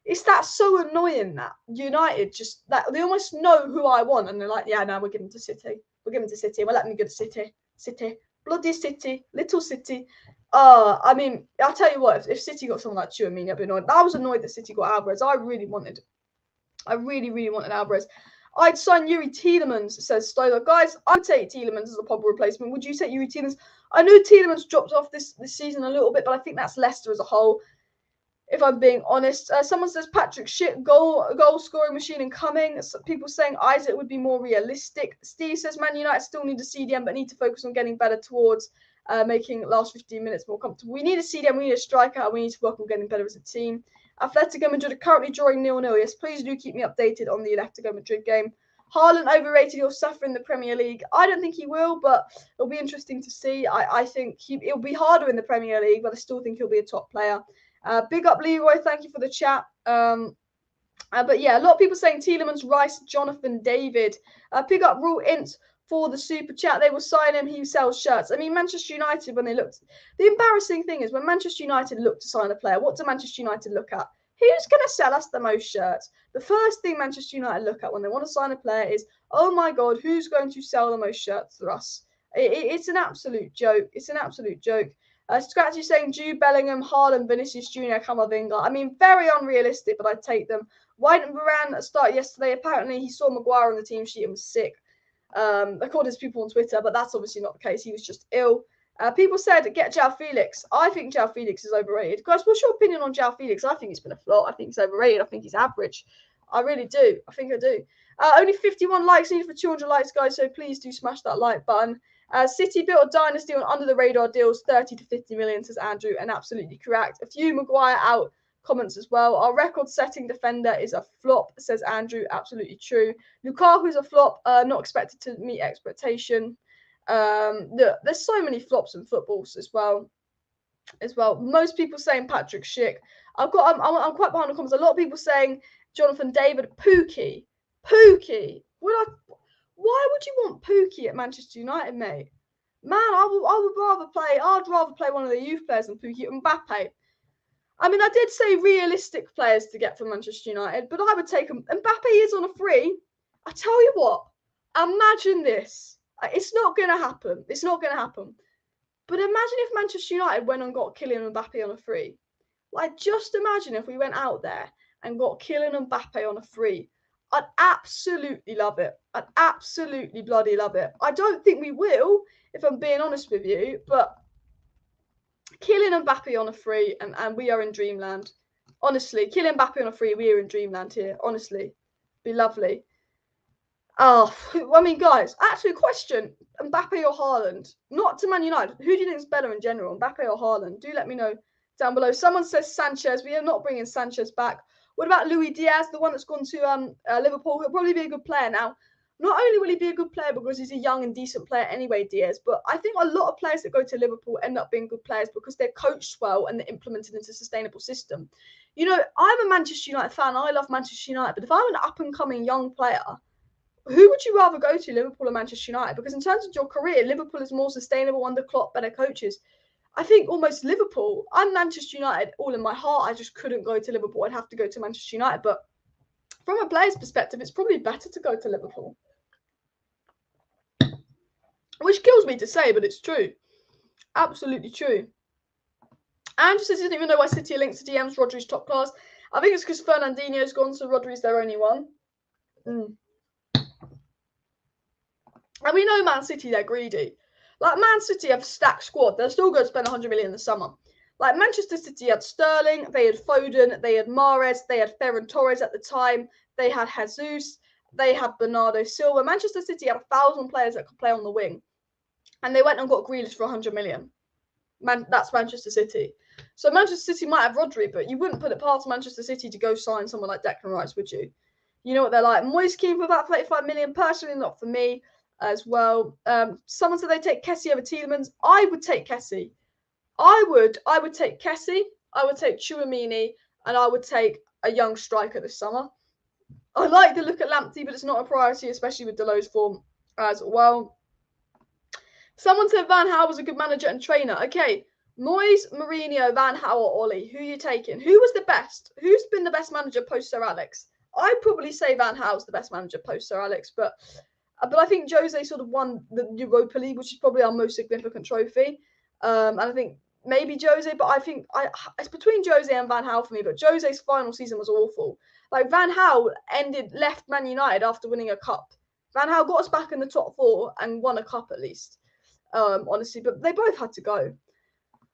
It's that so annoying that United just, that they almost know who I want. And they're like, yeah, no, we're giving to City. We're giving to City. We're letting me go to City. City. Bloody City. Little City. I mean, I'll tell you what, if City got someone like Tchouaméni, I'd be annoyed. I was annoyed that City got Alvarez. I really wanted Alvarez. I'd sign Yuri Tielemans, says Stoller. Guys, I'd take Tielemans as a Pogba replacement. Would you take Yuri Tielemans? I know Tielemans dropped off this season a little bit, but I think that's Leicester as a whole, if I'm being honest. Someone says Patrick Schick, goal scoring machine incoming. People saying Isaac would be more realistic. Steve says Man United still need a CDM, but need to focus on getting better towards making last 15 minutes more comfortable. We need a CDM, we need a striker, and we need to work on getting better as a team. Atletico Madrid are currently drawing 0-0. Yes, please do keep me updated on the Atletico Madrid game. Haaland overrated, he'll suffer in the Premier League. I don't think he will, but it'll be interesting to see. I think it'll be harder in the Premier League, but I still think he'll be a top player. Big up Leroy, thank you for the chat. But yeah, a lot of people saying Tielemans, Rice, Jonathan, David. Big up Rule Int for the super chat. They will sign him, he sells shirts. I mean, Manchester United, when they looked, the embarrassing thing is when Manchester United look to sign a player, what do Manchester United look at? Who's going to sell us the most shirts? The first thing Manchester United look at when they want to sign a player is, oh my God, who's going to sell the most shirts for us? It's an absolute joke. It's an absolute joke. Scratchy saying Jude Bellingham, Haaland, Vinicius Jr., Camavinga. I mean, very unrealistic, but I'd take them. Why didn't Varane start yesterday? Apparently, he saw Maguire on the team sheet and was sick, according to people on Twitter, but that's obviously not the case. He was just ill. People said, get João Felix. I think João Felix is overrated. Guys, what's your opinion on João Felix? I think he's been a flop. I think he's overrated. I think he's average. I really do. I think I do. Only 51 likes needed for 200 likes, guys, so please do smash that like button. City built a dynasty on under-the-radar deals, 30 to 50 million, says Andrew, and absolutely correct. A few Maguire out comments as well. Our record-setting defender is a flop, says Andrew, absolutely true. Lukaku's a flop, not expected to meet expectation. Look, there's so many flops in footballs as well. Most people saying Patrick Schick. I'm quite behind the comments. A lot of people saying Jonathan David, Pookie. Why would you want Pookie at Manchester United, mate? Man, I'd rather play one of the youth players than Pookie. Mbappe. I mean, I did say realistic players to get from Manchester United, but I would take him. Mbappe is on a free. I tell you what, imagine this. It's not going to happen. But imagine if Manchester United went and got Kylian Mbappe on a free. Like, just imagine if we went out there and got Kylian Mbappe on a free. I'd absolutely love it. I'd absolutely bloody love it. I don't think we will, if I'm being honest with you, but Kylian Mbappe on a free and we are in dreamland. Honestly, Kylian Mbappe on a free, we're in dreamland here. Honestly, be lovely. Oh, I mean, guys, actually, a question: Mbappe or Haaland? Not to Man United. Who do you think is better in general, Mbappe or Haaland? Do let me know down below. Someone says Sanchez. We are not bringing Sanchez back. What about Luis Diaz, the one that's gone to Liverpool? He'll probably be a good player now. Not only will he be a good player because he's a young and decent player anyway, Diaz, but I think a lot of players that go to Liverpool end up being good players because they're coached well and they're implemented into a sustainable system. You know, I'm a Manchester United fan. I love Manchester United, but if I'm an up-and-coming young player, who would you rather go to, Liverpool or Manchester United? Because in terms of your career, Liverpool is more sustainable under Klopp, better coaches. I think almost Liverpool. I'm Manchester United all in my heart. I just couldn't go to Liverpool. I'd have to go to Manchester United. But from a player's perspective, it's probably better to go to Liverpool. Which kills me to say, but it's true. Absolutely true. Andrew says he doesn't even know why City are linked to DMs. Rodri's top class. I think it's because Fernandinho's gone, so Rodri's their only one. And we know Man City, they're greedy. Like, Man City have a stacked squad. They're still going to spend 100 million in the summer. Like, Manchester City had Sterling, they had Foden, they had Mahrez, they had Ferran Torres at the time, they had Jesus, they had Bernardo Silva. Manchester City had 1,000 players that could play on the wing. And they went and got Grealish for 100 million. That's Manchester City. So Manchester City might have Rodri, but you wouldn't put it past Manchester City to go sign someone like Declan Rice, would you? You know what they're like. Moyes keen for about 35 million. Personally, not for me as well. Someone said they take Kessie over Tielemans. I would take Kessie. I would take Kessie. I would take Tchouameni, and I would take a young striker this summer. I like the look at Lamptey, but it's not a priority, especially with Dalot's form as well. Someone said Van Gaal was a good manager and trainer. Okay, Moyes, Mourinho, Van Gaal, or Ollie. Who are you taking? Who was the best? Who's been the best manager post Sir Alex? I'd probably say Van Gaal's the best manager post Sir Alex, but I think Jose sort of won the Europa League, which is probably our most significant trophy. And I think maybe Jose, but I think it's between Jose and Van Gaal for me. But Jose's final season was awful. Like, Van Gaal left Man United after winning a cup. Van Gaal got us back in the top 4 and won a cup at least. Honestly, but they both had to go.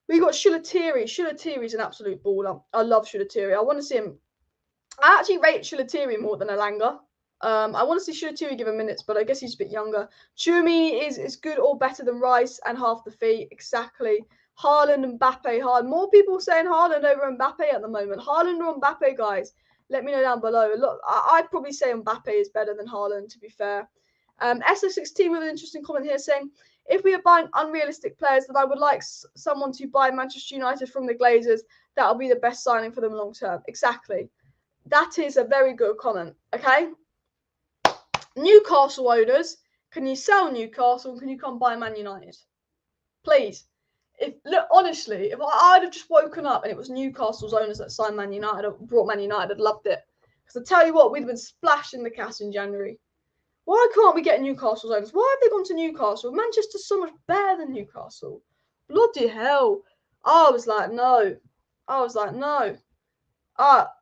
We got Shulateeri. Shulateeri's an absolute baller. I love Shulateeri. I want to see him. I actually rate Shulateeri more than Elanga. I want to see Shulateeri give him minutes, but I guess he's a bit younger. Tchouameni is good or better than Rice and half the fee. Exactly. Haaland and Mbappe. Haaland. More people saying Haaland over Mbappe at the moment. Haaland or Mbappe, guys? Let me know down below. Look, I'd probably say Mbappe is better than Haaland, to be fair. SO16 with an interesting comment here saying, if we are buying unrealistic players, then I would like someone to buy Manchester United from the Glazers. That'll be the best signing for them long term. Exactly. That is a very good comment. Okay. Newcastle owners, can you sell Newcastle? Can you come buy Man United? Please. Honestly, if I'd have just woken up and it was Newcastle's owners that signed Man United or brought Man United, I'd loved it. Because I tell you what, we'd have been splashing the cash in January. Why can't we get Newcastle's owners? Why have they gone to Newcastle? Manchester's so much better than Newcastle. Bloody hell. I was like, no.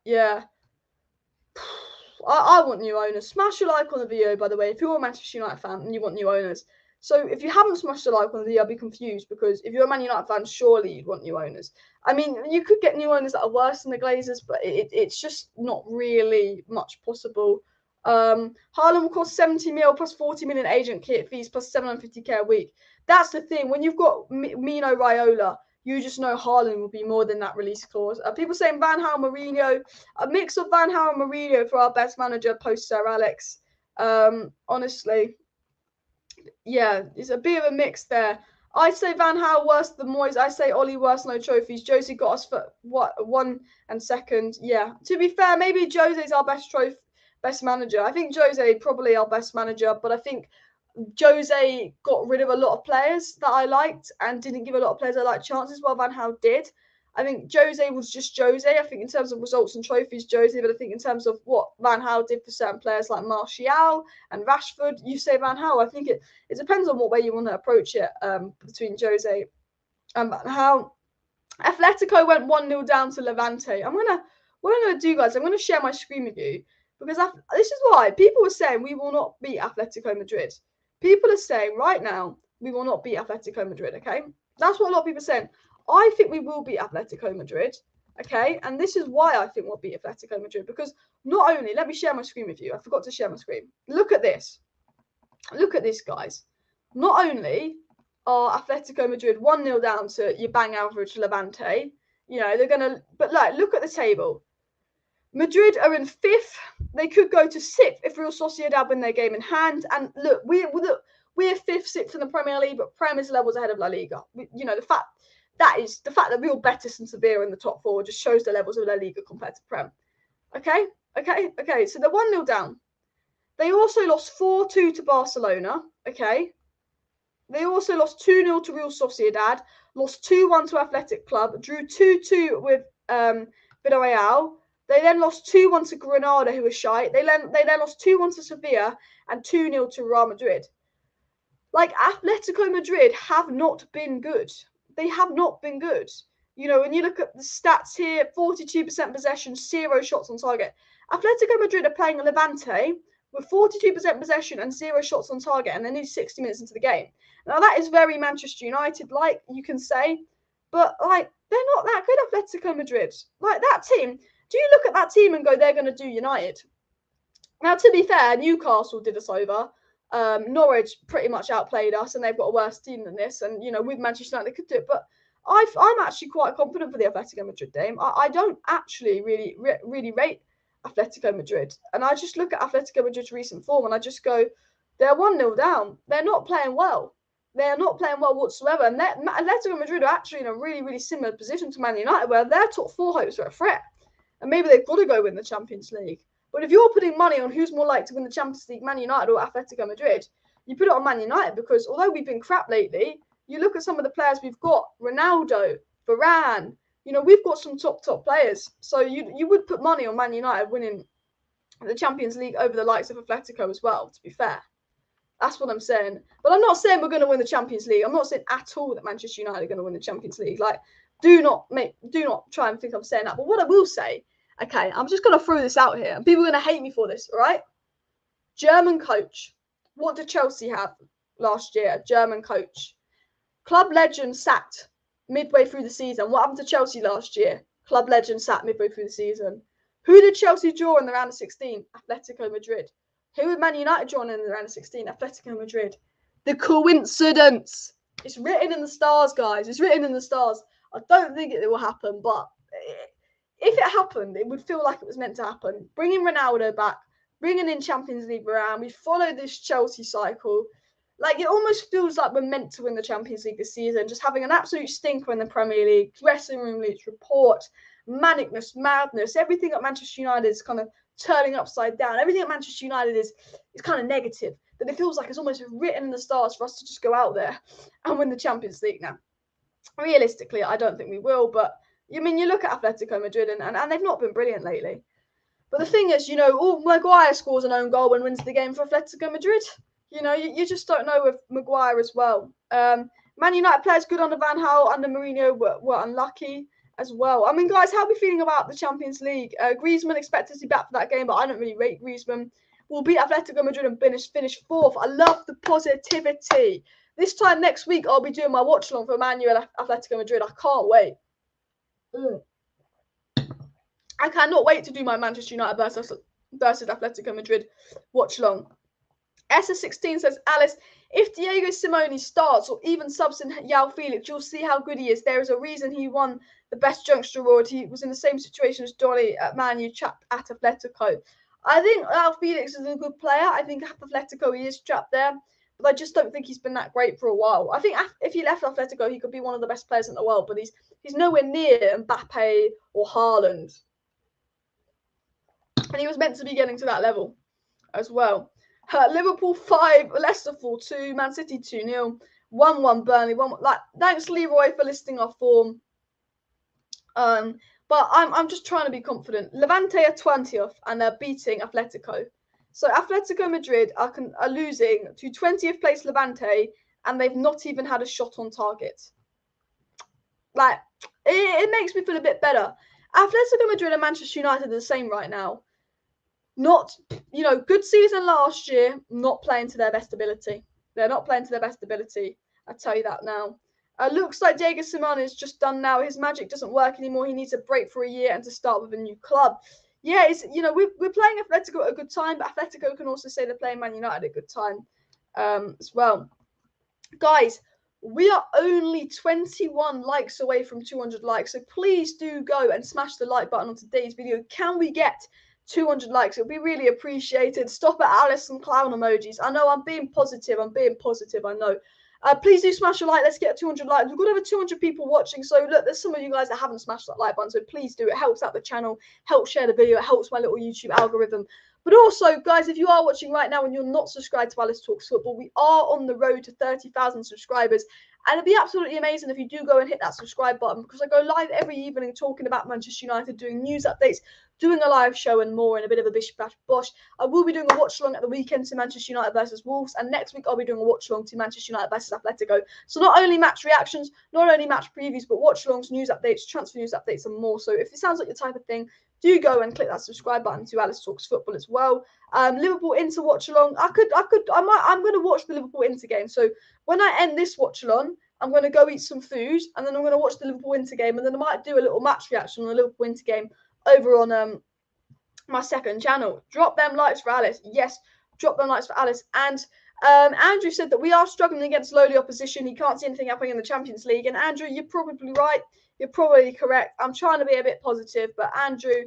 Yeah. I want new owners. Smash a like on the video, by the way, if you're a Manchester United fan and you want new owners. So if you haven't smashed a like on the video, I'll be confused, because if you're a Man United fan, surely you'd want new owners. I mean, you could get new owners that are worse than the Glazers, but it's just not really much possible. Haaland will cost 70 mil plus 40 million agent kit fees plus 750k a week. That's the thing. When you've got Mino Raiola, you just know Haaland will be more than that release clause. People saying Van Gaal, Mourinho, a mix of Van Gaal and Mourinho for our best manager post Sir Alex. Honestly, yeah, it's a bit of a mix there. I say Van Gaal worse than Moyes. I say Ollie worse, no trophies. Josie got us for what, 1 and 2nd. Yeah, to be fair, maybe Jose's our best manager. I think Jose probably our best manager, but I think Jose got rid of a lot of players that I liked and didn't give a lot of players I liked chances, while Van Gaal did. I think Jose was just Jose. I think in terms of results and trophies, Jose, but I think in terms of what Van Gaal did for certain players like Martial and Rashford, you say Van Gaal. I think it depends on what way you want to approach it between Jose and Van Gaal. Atletico went 1-0 down to Levante. What I'm going to do, guys, I'm going to share my screen with you, because this is why people are saying we will not beat Atletico Madrid. People are saying right now we will not beat Atletico Madrid, okay? That's what a lot of people are saying. I think we will beat Atletico Madrid, Okay, and this is why I think we'll beat Atletico Madrid, because not only, let me share my screen with you. I forgot to share my screen. Look at this. Look at this, guys. Not only are Atletico Madrid 1-0 down to your bang average Levante, you know, they're going to, but like, look at the table. Madrid are in 5th. They could go to 6th if Real Sociedad win their game in hand. And look, we're 5th, 6th in the Premier League, but Prem is levels ahead of La Liga. You know, the fact that Real Betis and Sevilla in the top 4 just shows the levels of La Liga compared to Prem. Okay. So they're 1-0 down. They also lost 4-2 to Barcelona. Okay. They also lost 2-0 to Real Sociedad, lost 2-1 to Athletic Club, drew 2-2 with Villarreal. They then lost 2-1 to Granada, who was shite. They then lost 2-1 to Sevilla and 2-0 to Real Madrid. Like, Atletico Madrid have not been good. They have not been good. You know, when you look at the stats here, 42% possession, 0 shots on target. Atletico Madrid are playing Levante with 42% possession and 0 shots on target, and they're nearly 60 minutes into the game. Now, that is very Manchester United, like you can say, but, like, they're not that good, Atletico Madrid. Like, that team, do you look at that team and go, they're going to do United? Now, to be fair, Newcastle did us over. Norwich pretty much outplayed us, and they've got a worse team than this. And, you know, with Manchester United, they could do it. But I'm actually quite confident for the Atletico Madrid game. I don't actually really rate Atletico Madrid. And I just look at Atletico Madrid's recent form, and I just go, they're 1-0 down. They're not playing well. They are not playing well whatsoever. And Atletico Madrid are actually in a really similar position to Man United, where their top 4 hopes are a threat. And maybe they've got to go win the Champions League. But if you're putting money on who's more likely to win the Champions League, Man United or Atletico Madrid, you put it on Man United, because although we've been crap lately, you look at some of the players we've got, Ronaldo, Varane, you know, we've got some top players. So you would put money on Man United winning the Champions League over the likes of Atletico as well, to be fair. That's what I'm saying. But I'm not saying we're going to win the Champions League. I'm not saying at all that Manchester United are going to win the Champions League. Like, do not try and think I'm saying that. But what I will say, okay, I'm just going to throw this out here, and people are going to hate me for this, right? German coach. What did Chelsea have last year? A German coach. Club legend sacked midway through the season. What happened to Chelsea last year? Club legend sacked midway through the season. Who did Chelsea draw in the round of 16? Atletico Madrid. Who would Man United draw in the round of 16? Atletico Madrid. The coincidence. It's written in the stars, guys. It's written in the stars. I don't think it will happen, but if it happened, it would feel like it was meant to happen. Bringing Ronaldo back, bringing in Champions League around, we follow this Chelsea cycle. Like, it almost feels like we're meant to win the Champions League this season, just having an absolute stinker in the Premier League, dressing room leaks, report, manicness, madness, everything at Manchester United is kind of turning upside down. Everything at Manchester United is kind of negative. That it feels like it's almost written in the stars for us to just go out there and win the Champions League now. Realistically, I don't think we will, but you look at Atletico Madrid and they've not been brilliant lately. But the thing is, you know, Maguire scores an own goal and wins the game for Atletico Madrid. You know, you just don't know with Maguire as well. Man United players good under Van Gaal, under Mourinho were unlucky as well. I mean, guys, how are we feeling about the Champions League? Griezmann expected to be back for that game, but I don't really rate Griezmann. We'll beat Atletico Madrid and finish 4th. I love the positivity. This time next week, I'll be doing my watch-along for Man U and Atletico Madrid. I can't wait. I cannot wait to do my Manchester United versus Atletico Madrid watch-along. SS16 says, Alice, if Diego Simeone starts or even subs in João Felix, you'll see how good he is. There is a reason he won the best youngster award. He was in the same situation as Donny at Man U, trapped at Atletico. I think João Felix is a good player. I think at Atletico he is trapped there, but I just don't think he's been that great for a while. I think if he left Atletico, he could be one of the best players in the world, but he's nowhere near Mbappe or Haaland. And he was meant to be getting to that level as well. Liverpool 5, Leicester 4-2, Man City 2-0, 1-1 Burnley, 1-1. Like, thanks Leroy for listing our form. But I'm just trying to be confident. Levante are 20th and they're beating Atletico. So Atletico Madrid are losing to 20th place Levante, and they've not even had a shot on target. Like, it makes me feel a bit better. Atletico Madrid and Manchester United are the same right now. Not, you know, good season last year, not playing to their best ability. They're not playing to their best ability. I tell you that now. Looks like Diego Simeone is just done now. His magic doesn't work anymore. He needs a break for a year and to start with a new club. Yeah, it's, you know, we're playing Atletico at a good time, but Atletico can also say they're playing Man United at a good time as well. Guys, we are only 21 likes away from 200 likes, so please do go and smash the like button on today's video. Can we get 200 likes? It'll be really appreciated. Stop at Alice and clown emojis. I know I'm being positive. I know. Please do smash a like. Let's get 200 likes. We've got over 200 people watching. So look, there's some of you guys that haven't smashed that like button. So please do. It helps out the channel. Helps share the video. It helps my little YouTube algorithm. But also, guys, if you are watching right now and you're not subscribed to Alice Talks Football, we are on the road to 30,000 subscribers. And it'd be absolutely amazing if you do go and hit that subscribe button, because I go live every evening talking about Manchester United, doing news updates, doing a live show and more, and a bit of a bish bash bosh. I will be doing a watch along at the weekend to Manchester United versus Wolves, and next week I'll be doing a watch along to Manchester United versus Atletico. So not only match reactions, not only match previews, but watch alongs, news updates, transfer news updates, and more. So if it sounds like your type of thing, do go and click that subscribe button to Alice Talks Football as well. Liverpool Inter watch along. I'm going to watch the Liverpool Inter game. So when I end this watch along, I'm going to go eat some food, and then I'm going to watch the Liverpool Inter game, and then I might do a little match reaction on the Liverpool Inter game over on my second channel. Drop them likes for Alice. Yes, drop them likes for Alice. And Andrew said that we are struggling against lowly opposition. He can't see anything happening in the Champions League. And Andrew, you're probably right. You're probably correct. I'm trying to be a bit positive, but Andrew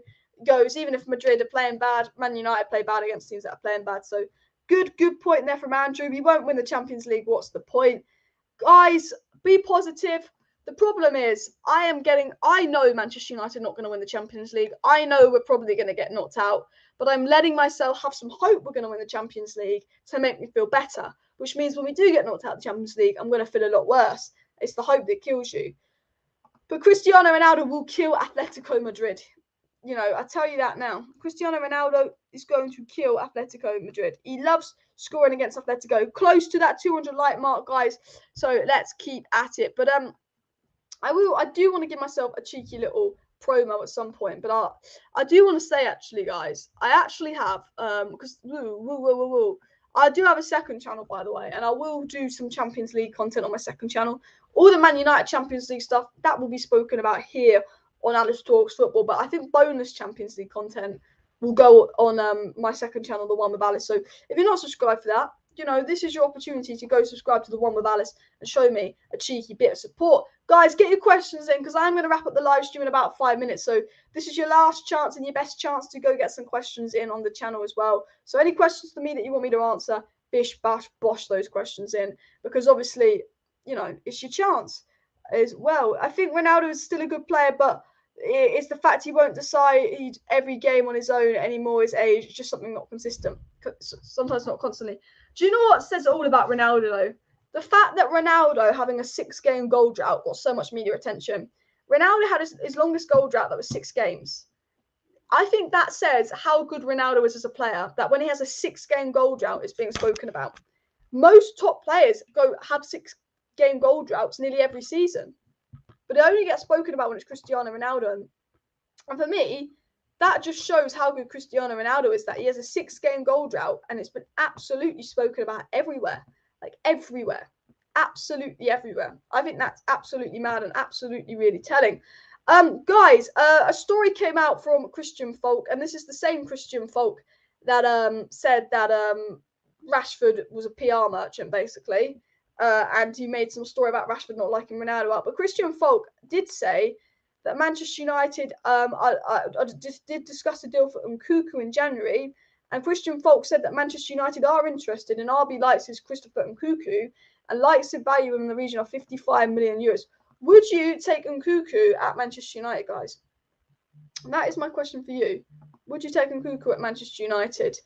goes, even if Madrid are playing bad, Man United play bad against teams that are playing bad. So good point there from Andrew. We won't win the Champions League. What's the point? Guys, be positive. The problem is, I know Manchester United are not going to win the Champions League. I know we're probably going to get knocked out, but I'm letting myself have some hope we're going to win the Champions League to make me feel better, which means when we do get knocked out of the Champions League, I'm going to feel a lot worse. It's the hope that kills you. But Cristiano Ronaldo will kill Atletico Madrid. You know, I tell you that now. Cristiano Ronaldo is going to kill Atletico Madrid. He loves scoring against Atletico. Close to that 200 like mark, guys. So let's keep at it. But I do want to give myself a cheeky little promo at some point. But I do want to say, actually, guys, I actually have because I do have a second channel, by the way, and I will do some Champions League content on my second channel. All the Man United Champions League stuff that will be spoken about here on Alice Talks Football, but I think bonus Champions League content will go on my second channel, the one with Alice. So if you're not subscribed for that, you know, this is your opportunity to go subscribe to the one with Alice and show me a cheeky bit of support. Guys, get your questions in, because I'm going to wrap up the live stream in about 5 minutes. So this is your last chance and your best chance to go get some questions in on the channel as well. So any questions for me that you want me to answer, bish, bash, bosh those questions in, because obviously, you know, it's your chance as well. I think Ronaldo is still a good player, but it's the fact he won't decide every game on his own anymore. His age, it's just something not consistent. Sometimes not constantly. Do you know what says it all about Ronaldo, though? The fact that Ronaldo having a 6-game goal drought got so much media attention. Ronaldo had his longest goal drought that was 6 games. I think that says how good Ronaldo is as a player, that when he has a 6-game goal drought, it's being spoken about. Most top players have 6-game goal droughts nearly every season, but it only gets spoken about when it's Cristiano Ronaldo. And for me, that just shows how good Cristiano Ronaldo is, that he has a 6-game goal drought and it's been absolutely spoken about everywhere. Like everywhere. Absolutely everywhere. I think that's absolutely mad and absolutely really telling. Guys, a story came out from Christian Falk, and this is the same Christian Falk that said that Rashford was a PR merchant, basically. And he made some story about Rashford not liking Ronaldo out. But Christian Falk did say that Manchester United did discuss a deal for NKUKU in January, and Christian Falk said that Manchester United are interested, and RB likes his Christopher NKUKU and likes to value him in the region of 55 million euros. Would you take NKUKU at Manchester United, guys? And that is my question for you. Would you take NKUKU at Manchester United?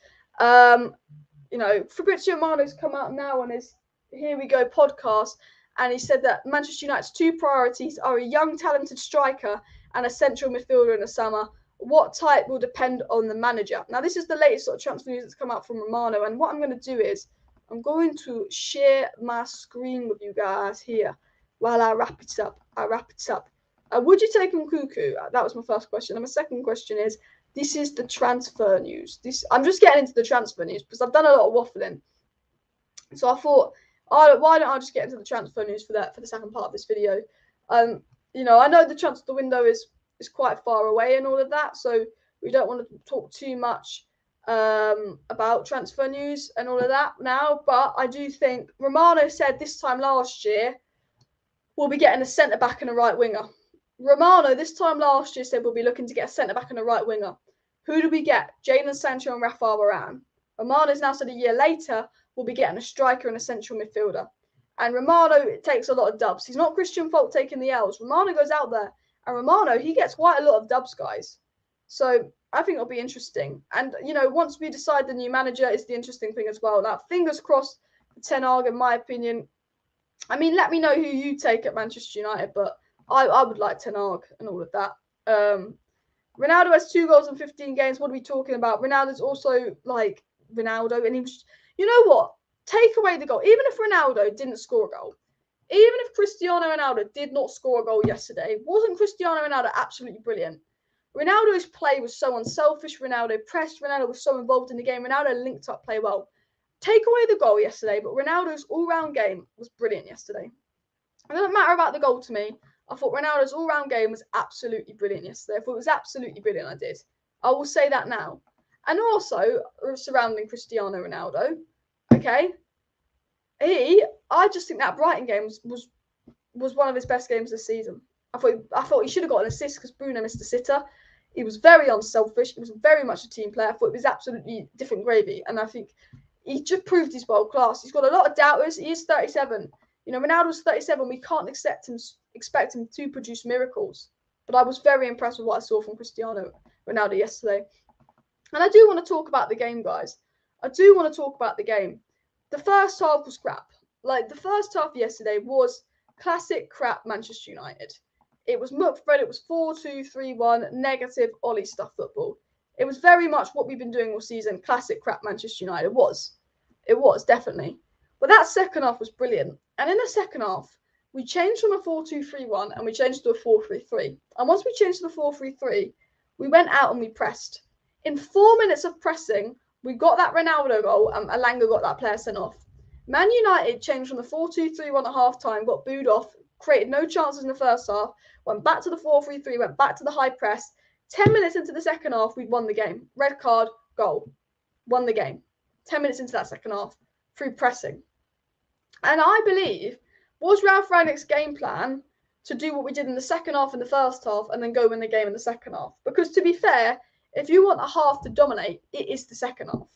You know, Fabrizio Romano's come out now on his Here We Go podcast, and he said that Manchester United's 2 priorities are a young, talented striker and a central midfielder in the summer. What type will depend on the manager. Now, this is the latest sort of transfer news that's come out from Romano, and what I'm going to do is I'm going to share my screen with you guys here while I wrap it up. Would you take NKUKU? That was my first question. And my second question is, this is the transfer news. I'm just getting into the transfer news because I've done a lot of waffling. So I thought, Why don't I just get into the transfer news for the second part of this video? You know, I know the transfer window is quite far away and all of that, so we don't want to talk too much about transfer news and all of that now. But I do think Romano said this time last year we'll be getting a centre back and a right winger. Romano this time last year said we'll be looking to get a centre back and a right winger. Who do we get? Jadon Sancho and Rafael Varane. Romano's now said a year later we'll be getting a striker and a central midfielder. And Romano takes a lot of dubs. He's not Christian Falk taking the L's. Romano goes out there, and Romano, he gets quite a lot of dubs, guys. So I think it'll be interesting. And, you know, once we decide the new manager is the interesting thing as well. Now, fingers crossed for Ten Hag, in my opinion. I mean, let me know who you take at Manchester United, but I would like Ten Hag and all of that. Ronaldo has 2 goals in 15 games. What are we talking about? Ronaldo's also like Ronaldo, and he was, you know what? Take away the goal. Even if Ronaldo didn't score a goal, even if Cristiano Ronaldo did not score a goal yesterday, wasn't Cristiano Ronaldo absolutely brilliant? Ronaldo's play was so unselfish. Ronaldo pressed. Ronaldo was so involved in the game. Ronaldo linked up play well. Take away the goal yesterday, but Ronaldo's all-round game was brilliant yesterday. It doesn't matter about the goal to me. I thought Ronaldo's all-round game was absolutely brilliant yesterday. I thought it was absolutely brilliant, I did. I will say that now. And also, surrounding Cristiano Ronaldo, okay, I just think that Brighton game was one of his best games this season. I thought he should have got an assist because Bruno missed a sitter. He was very unselfish. He was very much a team player. I thought it was absolutely different gravy. And I think he just proved his world class. He's got a lot of doubters. He is 37. You know, Ronaldo's 37. We can't expect him to produce miracles. But I was very impressed with what I saw from Cristiano Ronaldo yesterday. And I do want to talk about the game, guys. I do want to talk about the game. The first half was crap. Like, the first half yesterday was classic crap Manchester United. It was Muckfred. It was 4-2-3-1, negative Ollie stuff football. It was very much what we've been doing all season. Classic crap Manchester United. It was, definitely. But that second half was brilliant. And in the second half, we changed from a 4-2-3-1 and we changed to a 4-3-3. And once we changed to the 4-3-3, we went out and we pressed. In 4 minutes of pressing, we got that Ronaldo goal and Alanga got that player sent off. Man United changed from the 4-2-3-1 at half-time, got booed off, created no chances in the first half, went back to the 4-3-3, went back to the high press. 10 minutes into the second half, we'd won the game. Red card, goal. Won the game. 10 minutes into that second half, through pressing. And I believe, was Ralf Rangnick's game plan to do what we did in the second half and the first half and then go win the game in the second half? Because to be fair, if you want a half to dominate, it is the second half.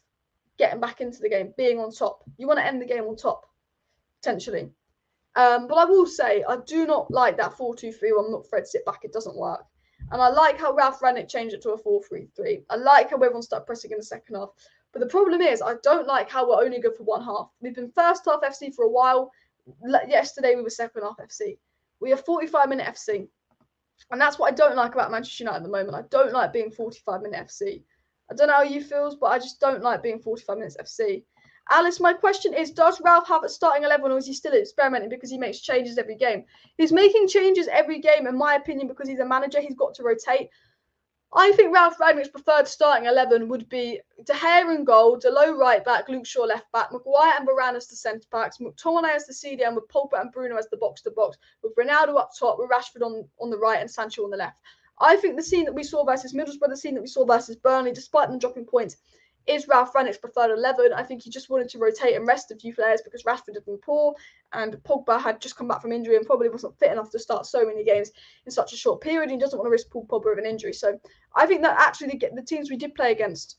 Getting back into the game, being on top. You want to end the game on top, potentially. But I will say, I do not like that 4-2-3-1, not Fred sit back. It doesn't work. And I like how Ralf Rangnick changed it to a 4-3-3. I like how everyone started pressing in the second half. But the problem is, I don't like how we're only good for one half. We've been first half FC for a while. Yesterday, we were second half FC. We are 45-minute FC. And that's what I don't like about Manchester United at the moment. I don't like being 45-minute FC. I don't know how you feel, but I just don't like being 45 minutes FC. Alice, my question is, does Ralf have a starting 11 or is he still experimenting because he makes changes every game? He's making changes every game, in my opinion, because he's a manager. He's got to rotate. I think Ralf Rangnick's preferred starting 11 would be De Gea in goal, Dalot right back, Luke Shaw left back, Maguire and Varane as the centre backs, McTominay as the CDM, with Pogba and Bruno as the box-to-box, with Ronaldo up top, with Rashford on the right and Sancho on the left. I think the scene that we saw versus Middlesbrough, the scene that we saw versus Burnley, despite them dropping points, is Ralf Rangnick's preferred 11. I think he just wanted to rotate and rest a few players because Rashford had been poor and Pogba had just come back from injury and probably wasn't fit enough to start so many games in such a short period. He doesn't want to risk Paul Pogba of an injury. So I think that actually the teams we did play against,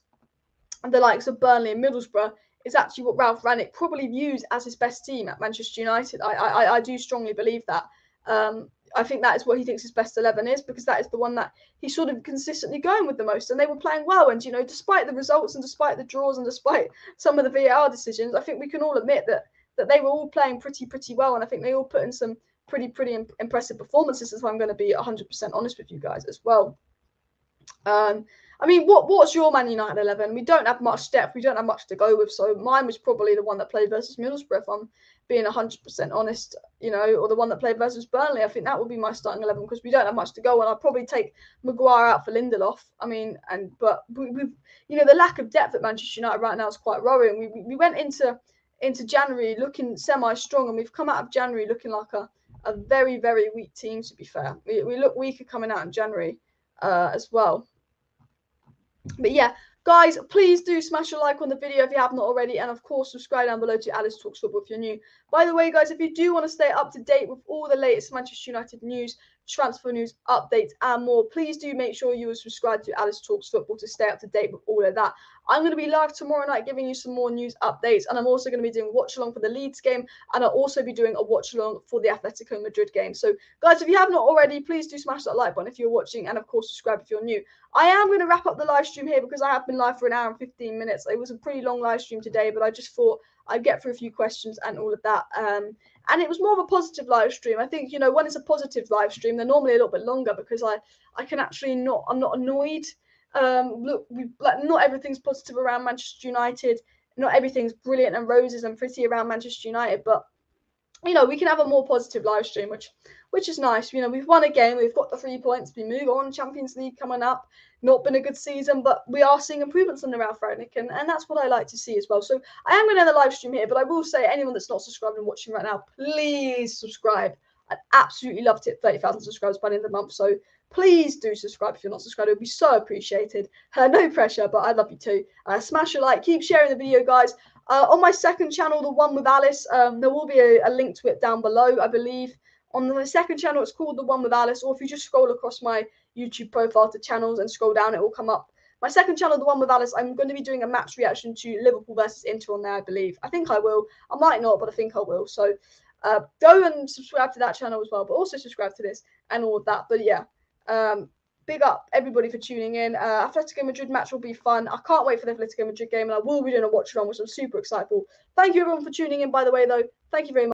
the likes of Burnley and Middlesbrough, is actually what Ralf Rangnick probably views as his best team at Manchester United. I do strongly believe that. I think that is what he thinks his best 11 is, because that is the one that he's sort of consistently going with the most. And they were playing well. And, you know, despite the results and despite the draws and despite some of the VAR decisions, I think we can all admit that they were all playing pretty well. And I think they all put in some pretty impressive performances, if I'm going to be 100% honest with you guys as well. I mean, what's your Man United 11? We don't have much depth. We don't have much to go with. So mine was probably the one that played versus Middlesbrough, if I'm being 100% honest, you know, or the one that played versus Burnley. I think that would be my starting 11 because we don't have much to go on. I'd probably take Maguire out for Lindelof. I mean, but we've, you know, the lack of depth at Manchester United right now is quite worrying. We went into into January looking semi-strong, and we've come out of January looking like a very, very weak team, to be fair. We look weaker coming out in January as well. But yeah, guys, please do smash a like on the video if you have not already, and of course subscribe down below to Alice Talks Football if you're new. By the way, guys, if you do want to stay up to date with all the latest Manchester United news, transfer news, updates, and more, please do make sure you are subscribed to Alice Talks Football to stay up to date with all of that. I'm going to be live tomorrow night giving you some more news updates, and I'm also going to be doing watch along for the Leeds game, and I'll also be doing a watch along for the Atletico Madrid game. So guys, if you have not already, please do smash that like button if you're watching, and of course subscribe if you're new. I am going to wrap up the live stream here because I have been live for an hour and 15 minutes. It was a pretty long live stream today, but I just thought I'd get through a few questions and all of that. And it was more of a positive live stream. I think, you know, when it's a positive live stream, they're normally a little bit longer because I can actually I'm not annoyed. Look, not everything's positive around Manchester United. Not everything's brilliant and roses and pretty around Manchester United, but you know, we can have a more positive live stream, which is nice. You know, we've won a game, we've got the 3 points, we move on, Champions League coming up. Not been a good season, but we are seeing improvements under RALF, and that's what I like to see as well. So I am going to end the live stream here, but I will say, anyone that's not subscribed and watching right now, please subscribe. I'd absolutely love to hit 30,000 subscribers by the end of the month, so please do subscribe if you're not subscribed. It would be so appreciated. No pressure, but I'd love you to. Smash a like, keep sharing the video, guys. On my second channel, the one with Alice, there will be a link to it down below, I believe. On the second channel, it's called The One with Alice, or if you just scroll across my YouTube profile to channels and scroll down, it will come up. My second channel, The One with Alice, I'm going to be doing a match reaction to Liverpool versus Inter on there, I believe. I think I will. I might not, but I think I will. So go and subscribe to that channel as well, but also subscribe to this and all of that. But yeah, big up everybody for tuning in. Atletico Madrid match will be fun. I can't wait for the Atletico Madrid game, and I will be doing a watch along, which I'm super excited for. Thank you everyone for tuning in, by the way, though. Thank you very much.